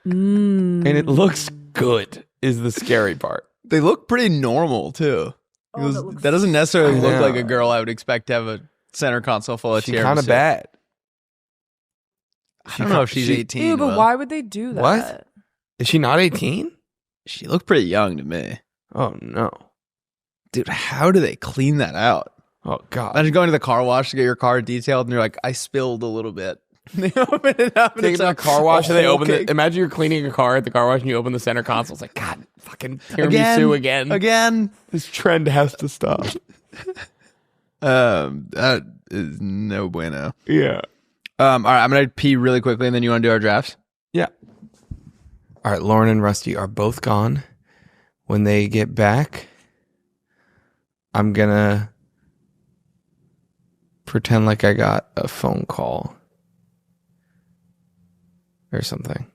And it looks good, is the scary part. They look pretty normal too. Oh, that looks that doesn't necessarily look Yeah. like a girl I would expect to have a center console full of She's tiramisu. kind of bad. I don't know if she's 18. Ew, but Will. why would they do that? What? Is she not 18? She looked pretty young to me. Oh, no. Dude, how do they clean that out? Oh, God. Imagine going to the car wash to get your car detailed and you're like, I spilled a little bit. They open it up and Take it it's to the like car wash a and they whole open cake. it. Imagine you're cleaning a car at the car wash and you open the center console. It's like, God, fucking tiramisu again. Again. This trend has to stop. That is no bueno. Yeah. All right, I'm gonna pee really quickly and then you want to do our drafts? Yeah. All right, Lauren and Rusty are both gone. When they get back, I'm going to pretend like I got a phone call or something.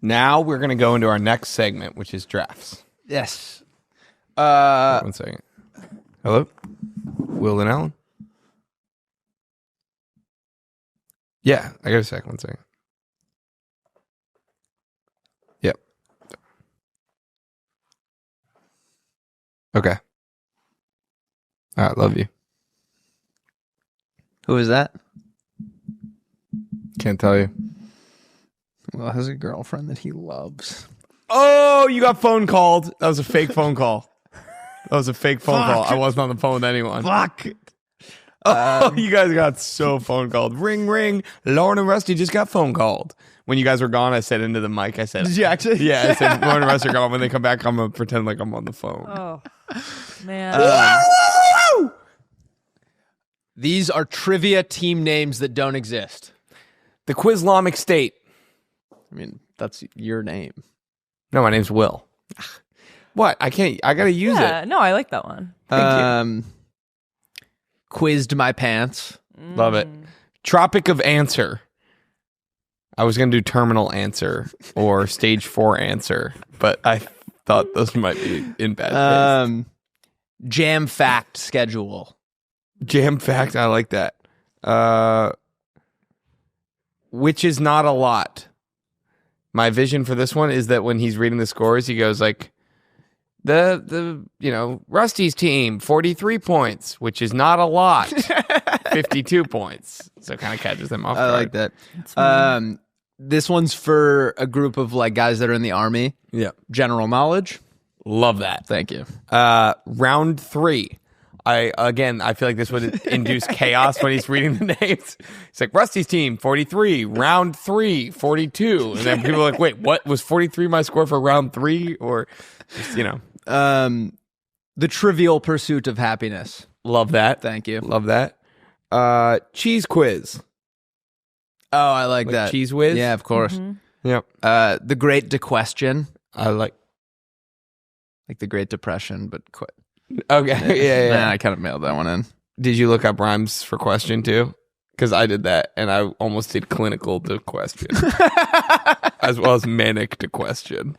Now we're going to go into our next segment, which is drafts. Yes. 1 second. Hello? Will and Alan? Yeah, I got a sec. 1 second. Yep. Okay. All right, love you. Who is that? Can't tell you. Well, has a girlfriend that he loves. Oh, you got phone called. That was a fake phone call. That was a fake phone call. I wasn't on the phone with anyone. Fuck. Oh, you guys got so phone called. Ring, ring. Lauren and Rusty just got phone called. When you guys were gone, I said into the mic, I said, Did you actually? yeah, I said, Lauren and Rusty are gone. When they come back, I'm going to pretend like I'm on the phone. Oh man. These are trivia team names that don't exist. The Quizlamic State. I mean, that's your name. No, my name's Will. What? I can't. I got to use Yeah, it. no, I like that one. Thank Quizzed my pants. Love it. Tropic of Answer. I was going to do Terminal Answer or Stage 4 Answer, but I thought those might be in bad taste. Jam fact schedule. Jam fact, I like that. Which is not a lot. My vision for this one is that when he's reading the scores, he goes like, the Rusty's team 43 points, which is not a lot. 52 points, so it kind of catches them off I guard. like that. This one's for a group of like guys that are in the army. Yeah, General knowledge. love that. Thank you. Round 3. I feel like this would induce chaos when he's reading the names. He's like, Rusty's team, 43, round 3, 42. And then people are like, wait, what? Was 43 my score for round 3? Or, just, The Trivial Pursuit of Happiness. love that. Thank you. Love that. Cheese quiz. Oh, I like that. Cheese whiz? Yeah, of course. Yep. The Great Dequestion. I like. Like the Great Depression, but Okay. Yeah. I kind of mailed that one in. Did you look up rhymes for question too? Because I did that, and I almost did clinical to question, as well as manic to question.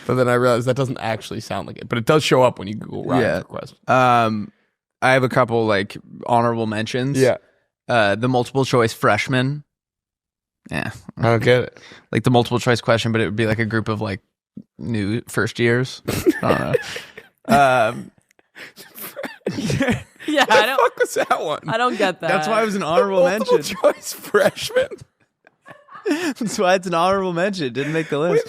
But then I realized that doesn't actually sound like it, but it does show up when you Google rhyme for question. I have a couple like honorable mentions. Yeah, the multiple choice freshman. Yeah, I don't get it. like the multiple choice question, but it would be like a group of like new first years. I don't know. Yeah, What the fuck was that one? I don't get that. That's why it was an honorable Multiple mention. choice freshman. That's why it's an honorable mention. It didn't make the list.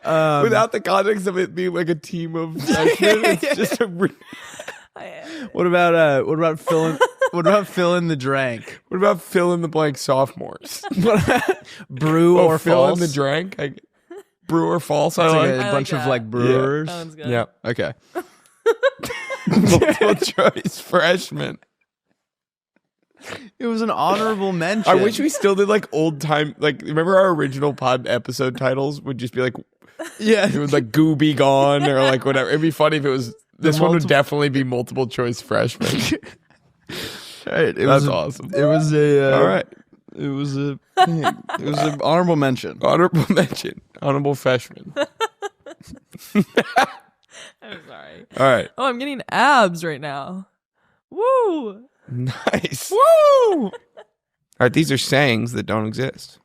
Without the context of it being like a team of freshmen, it's just a. What about fill in the drank? What about fill in the blank sophomores? Brew or fill false? in the drank? Brew or false? I It's like. like a I bunch like of that. like brewers. That one's good. Yeah. Okay. Multiple choice freshman. It was an honorable mention. I wish we still did like old time. Like, remember our original pod episode titles would just be like, Yeah. it was like "Goo Be Gone" or like whatever. It'd be funny if it was. This one would multiple- definitely be multiple choice freshman. Right. That's awesome. It was a. All right, It was a. It was an honorable mention. honorable mention, honorable freshman. I'm sorry. All right, Oh, I'm getting abs right now. Woo! nice. Woo! All right, these are sayings that don't exist.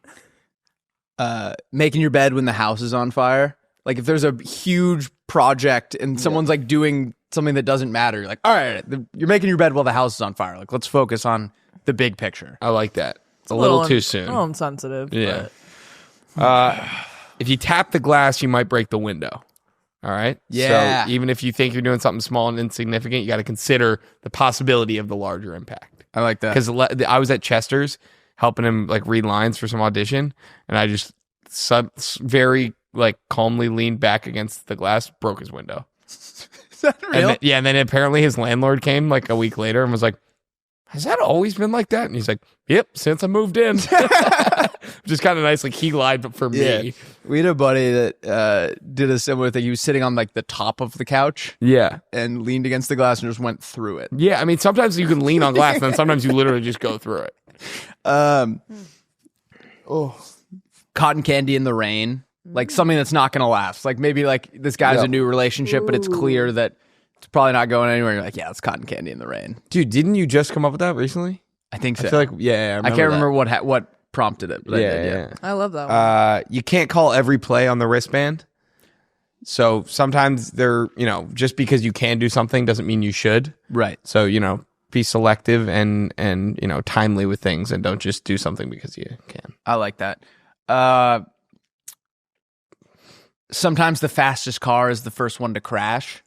Making your bed when the house is on fire. Like if there's a huge project and someone's like doing something that doesn't matter, you're like, all right, you're making your bed while the house is on fire. Like let's focus on the big picture. I like that. It's a little too soon. A little insensitive. Yeah. but- If you tap the glass, you might break the window. All right. Yeah. So even if you think you're doing something small and insignificant, you got to consider the possibility of the larger impact. I like that. Because I was at Chester's helping him like read lines for some audition, and I just very like calmly leaned back against the glass, broke his window. Is that real? And then apparently his landlord came like a week later and was like, "Has that always been like that?" And he's like, "Yep, since I moved in." Which is kind of nice. Like he lied for me. We had a buddy that did a similar thing. He was sitting on like the top of the couch Yeah. and leaned against the glass and just went through it. Yeah. I mean, sometimes you can lean on glass, and then sometimes you literally just go through it. Cotton candy in the rain, like something that's not gonna last. Like maybe like this guy's Yeah. a new relationship, but it's clear that it's probably not going anywhere. You're like, yeah, it's cotton candy in the rain. Dude, didn't you just come up with that recently? I think so. I feel like, yeah, I can't remember what prompted it, but I did. Yeah. I love that one. You can't call every play on the wristband. So sometimes just because you can do something doesn't mean you should. Right. So, be selective and timely with things, and don't just do something because you can. I like that. Sometimes the fastest car is the first one to crash.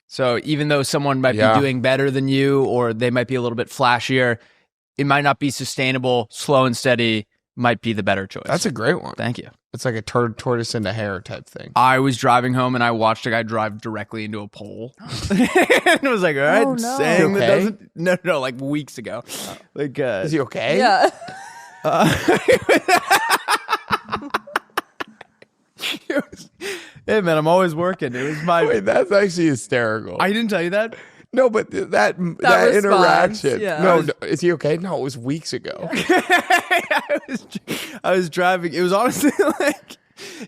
So even though someone might Yeah. be doing better than you, or they might be a little bit flashier, it might not be sustainable. Slow and steady might be the better choice. That's a great one. Thank you. It's like a tortoise and a hare type thing. I was driving home and I watched a guy drive directly into a pole. And it was like, all right, Oh, no. saying Okay? that doesn't. No, like weeks ago. Like, Is he okay? Yeah. hey man, I'm always working. It was my. Wait, that's actually hysterical. I didn't tell you that. No, but that response, interaction. yeah. No, is he okay? No, it was weeks ago. I was driving. It was honestly like,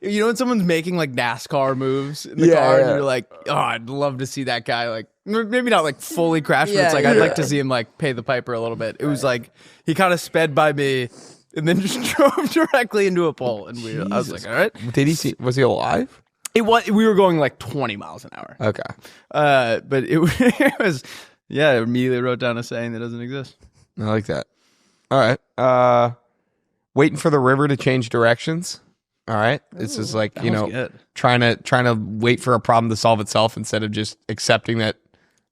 when someone's making like NASCAR moves in the Yeah, car, and yeah. you're like, oh, I'd love to see that guy like maybe not like fully crash, but Yeah, it's like yeah. I'd like to see him like pay the piper a little bit. It was like he kind of sped by me and then just drove directly into a pole, and I was like, all right. Did he see? Was he alive? We were going like 20 miles an hour. Okay. But it was, yeah, I immediately wrote down a saying that doesn't exist. I like that. All right. Waiting for the river to change directions. All right. This is like, was good. trying to wait for a problem to solve itself instead of just accepting that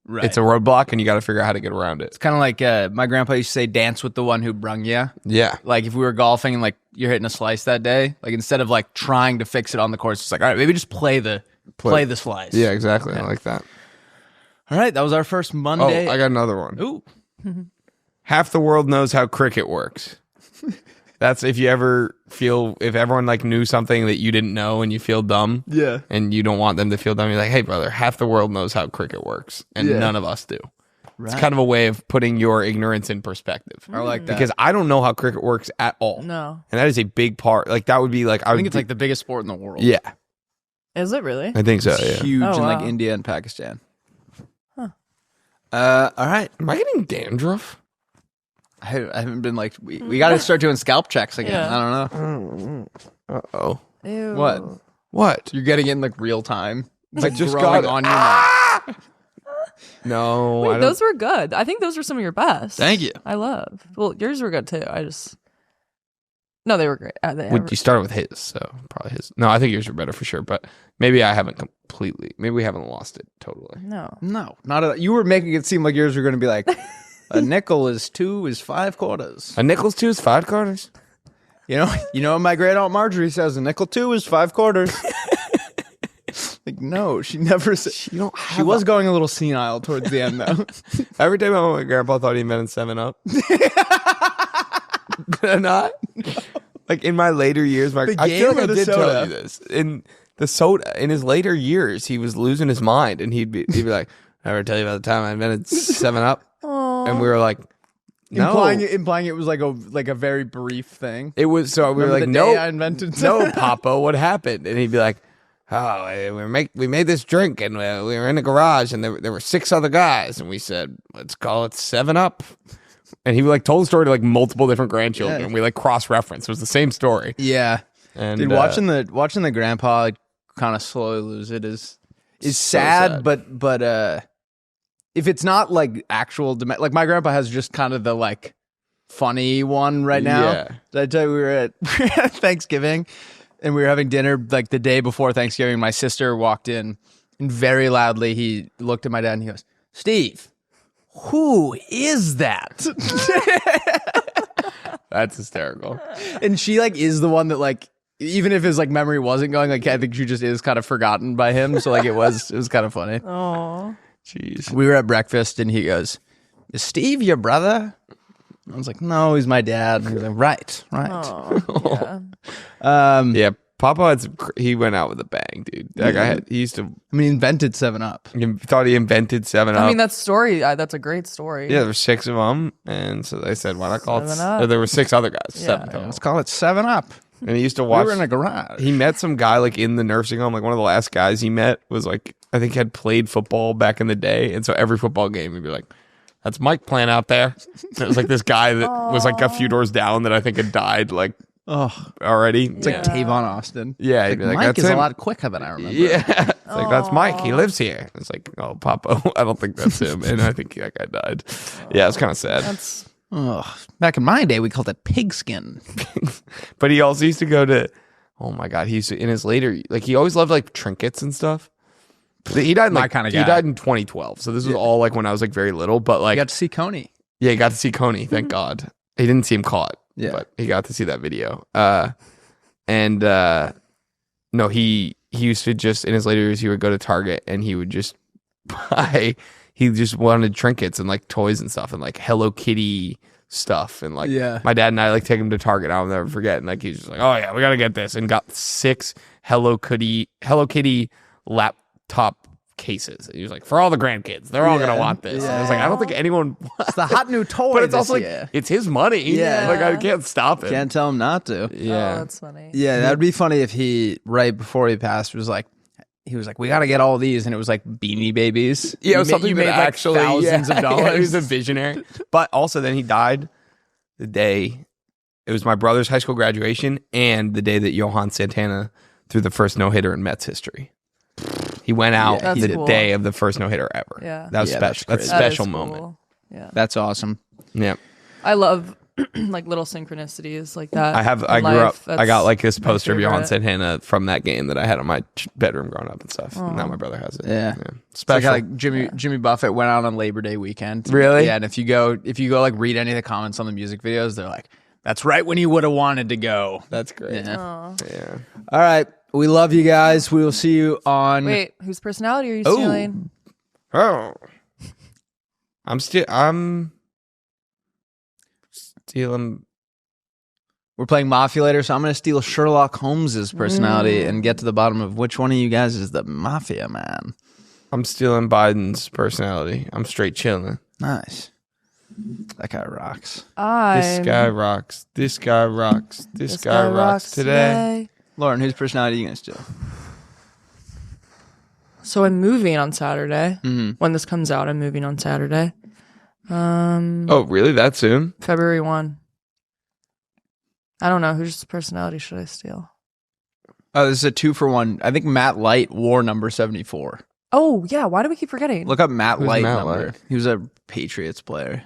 Right. It's a roadblock, and you got to figure out how to get around it. It's kind of like my grandpa used to say, dance with the one who brung ya. Yeah. Like if we were golfing and like you're hitting a slice that day, like instead of like trying to fix it on the course, it's like, all right, maybe just play the slice. Yeah, exactly. I like that. All right, that was our first Monday. Oh, I got another one. Ooh. Half the world knows how cricket works. That's if everyone like knew something that you didn't know and you feel dumb. Yeah. And you don't want them to feel dumb. You're like, hey, brother, half the world knows how cricket works, and none of us do. Right. It's kind of a way of putting your ignorance in perspective. I like that. Because I don't know how cricket works at all. No. And that is a big part. Like, that would be like, I think it's like the biggest sport in the world. Yeah. Is it really? I think so, It's yeah. huge Oh, in like wow. India and Pakistan. Huh. All right. Am I getting dandruff? I haven't been like, we got to start doing scalp checks again. Yeah. I don't know. Uh-oh. Ew. What? What? You're getting it in like real time. It's like just growing got it. on your neck. No, I Wait, don't. those were good. I think those were some of your best. Thank you. I love. Well, yours were good too. No, they were great. You started with his, so probably his. No, I think yours were better for sure, but maybe I haven't completely. Maybe we haven't lost it totally. No. No, not at all. You were making it seem like yours were going to be like, a nickel is 5 quarters. A nickel's 2 is 5 quarters. You know what my great aunt Marjorie says? A nickel 2 is 5 quarters. Like, no, she never said. She was going a little senile towards the end, though. Every time my grandpa thought he invented 7-Up. Did I not? Like in my later years, I game feel or like I the did soda? tell you this. In the soda, in his later years, he was losing his mind, and he'd be like, "I ever tell you about the time I invented 7-Up?" And we were like, "No." Implying it was like a very brief thing. It was so we were Remember like, the day "No, I invented no, Papa, what happened?" And he'd be like, "Oh, we made this drink, and we were in a garage, and there were 6 other guys, and we said, let's call it 7-Up." And he like told the story to like multiple different grandchildren. Yeah. And we like cross-referenced. It was the same story. Yeah. And Dude, watching the grandpa like, kind of slowly lose it is sad, sad. but if it's not like actual like my grandpa has just kind of the like funny one right now. Yeah. Did I tell you we were at Thanksgiving and we were having dinner like the day before Thanksgiving? My sister walked in and very loudly he looked at my dad and he goes, "Steve, who is that?" That's hysterical. And she like is the one that like even if his like memory wasn't going, like I think she just is kind of forgotten by him. So like it was kind of funny. Oh. Jeez. We were at breakfast and he goes, "Is Steve your brother?" I was like, "No, he's my dad." And he was like, right. Oh. Yeah. Yeah, Papa had he went out with a bang, dude. That guy he used to I mean, he invented 7-Up. he thought he invented 7-Up. I mean, that's a great story. yeah, there were 6 of them, and so they said, "Why not call it?" 7-Up. There were 6 other guys, Yeah. 7 total. Let's call it 7-Up. And he used to We watch. were in a garage. He met some guy like in the nursing home. Like one of the last guys he met was like I think had played football back in the day, and so every football game he'd be like, "That's Mike playing out there." And it was like this guy that was like a few doors down that I think had died like already. It's like Tavon Austin. Yeah, he'd be like, Mike "That's is a him." lot quicker than I remember. Yeah, it's like that's Mike. He lives here. It's like, oh, Papa. I don't think that's him, and I think that guy died. Yeah, it's kind of sad. That's Ugh. Back in my day, we called it pigskin. But he also used to go to. Oh my God, he used to in his later like he always loved like trinkets and stuff. He died in, My like kinda he guy. died in 2012, so this was all like when I was like very little. But like I got to see Coney. yeah, he got to see Coney. Thank God he didn't see him caught. Yeah. But he got to see that video. No, he used to just in his later years he would go to Target and he would just buy. He just wanted trinkets and like toys and stuff and like Hello Kitty stuff and like Yeah. my dad and I like take him to Target. I'll never forget. And like he's just like, "Oh yeah, we gotta get this," and got 6 Hello Kitty laptop cases. And he was like, "For all the grandkids, they're all gonna want this." And I was like, I don't think anyone. It's the hot new toy. But it's this also like year. it's his money. Yeah. like I can't stop it. Can't tell him not to. Oh, Yeah, that's funny. Yeah, that'd be funny if he right before he passed was like, "We got to get all these," and it was like Beanie Babies. yeah. It was You something made that like actually thousands of yeah, dollars. he was a visionary. But also, then he died the day. It was my brother's high school graduation and the day that Johan Santana threw the first no hitter in Mets history. He went out That's the cool. day of the first no hitter ever. Yeah. that was Yeah, that's special. That's a crazy. That is special cool. moment. Yeah. That's awesome. Yeah. I love like little synchronicities like that. I grew up. I got like this my poster of Johan favorite. Santana from that game that I had on my bedroom growing up and stuff. Now my brother has it. Yeah. Special. It's like how, like Jimmy Buffett went out on Labor Day weekend. Really? Yeah, and if you go like read any of the comments on the music videos, they're like, "That's right when you would have wanted to go." That's great. Yeah. Yeah. All right, we love you guys. We will see you on. Wait, whose personality are you stealing? Oh. I'm stealing. We're playing Mafia later, so I'm going to steal Sherlock Holmes's personality and get to the bottom of which one of you guys is the Mafia man. I'm stealing Biden's personality. I'm straight chilling. Nice. That guy rocks. This guy rocks. This guy rocks. This guy rocks today. Lauren, whose personality are you going to steal? So I'm moving on Saturday. Mm-hmm. When this comes out, I'm moving on Saturday. Oh, really? That soon? February 1. I don't know. Whose personality should I steal? Oh, this is a 2-for-1. I think Matt Light wore number 74. Oh, yeah. Why do we keep forgetting? Look up Matt Who's Light Matt number. Light? He was a Patriots player.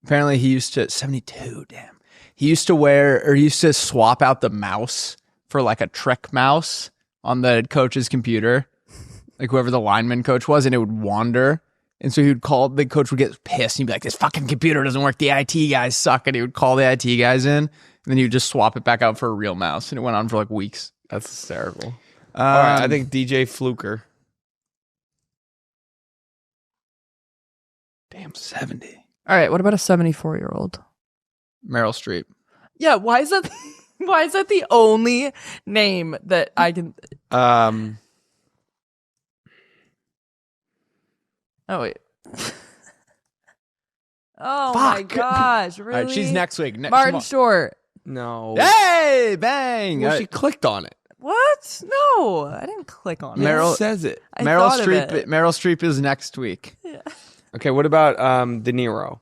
Apparently he used to 72, damn. He used to swap out the mouse for like a trick mouse on the coach's computer. Like whoever the lineman coach was, and it would wander. And so the coach would get pissed and he'd be like, "This fucking computer doesn't work. The IT guys suck." And he would call the IT guys in, and then he would just swap it back out for a real mouse. And it went on for like weeks. That's hysterical. All right, I think DJ Fluker. Damn, 70. All right. What about a 74-year-old? Meryl Streep. Yeah. Why is that? Why is that the only name that I can? Oh wait. Oh my gosh! Really? All right, she's next week. Martin Short. No. Hey, bang! Well, she clicked on it. What? No, I didn't click on Meryl- it. says it. I Meryl thought of Streep. it. Meryl Streep is next week. Okay, what about De Niro?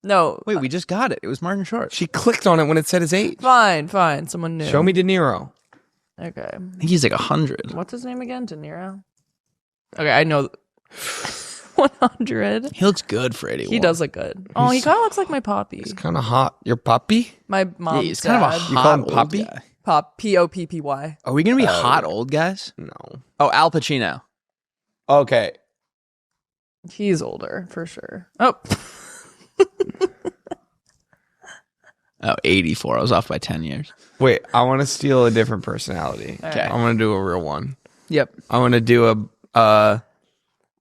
No. Wait, we just got it. It was Martin Short. She clicked on it when it said his age. Fine. Someone new. Show me De Niro. Okay. I think he's like 100. What's his name again? De Niro. Okay, I know. 100. He looks good for 81. He does look good. Oh, he kind of looks like my poppy. He's kind of hot. Your puppy? My mom's Yeah, he's kind of a dad. hot call him old Poppy? guy. Poppy. Are we going to be hot old guys? No. Oh, Al Pacino. Okay. He's older for sure. Oh, Oh, 84. I was off by 10 years. Wait, I want to steal a different personality. Okay. I want to do a real one. Yep. I want to do I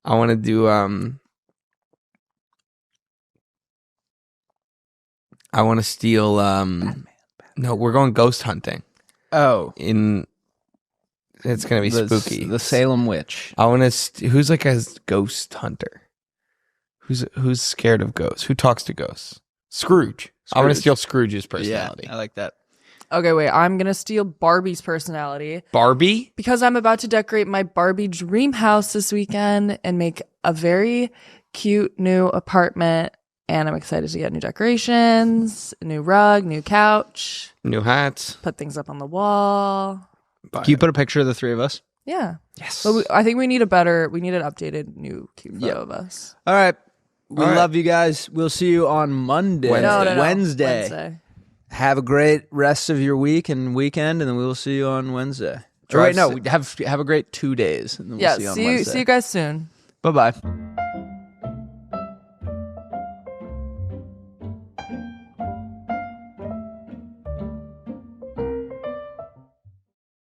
want to do I want to steal no, we're going ghost hunting. Oh, It's going to be spooky. The Salem Witch. I want to who's like a ghost hunter? Who's scared of ghosts? Who talks to ghosts? Scrooge. I want to steal Scrooge's personality. Yeah, I like that. okay. Wait, I'm gonna steal Barbie's personality Barbie? because I'm about to decorate my Barbie dream house this weekend and make a very cute new apartment. And I'm excited to get new decorations, a new rug, new couch, New hats. put things up on the wall. Can you put a picture of the three of us? Yeah. Yes. But I think we need an updated new cute photo of us. All right. We All right. love you guys. We'll see you on Monday. Wednesday. No. Wednesday. Have a great rest of your week and weekend, and then we will see you on Wednesday. Or Drive wait, no, have a great 2 days. And then we'll Yeah. see you on See Wednesday. you guys soon. Bye-bye.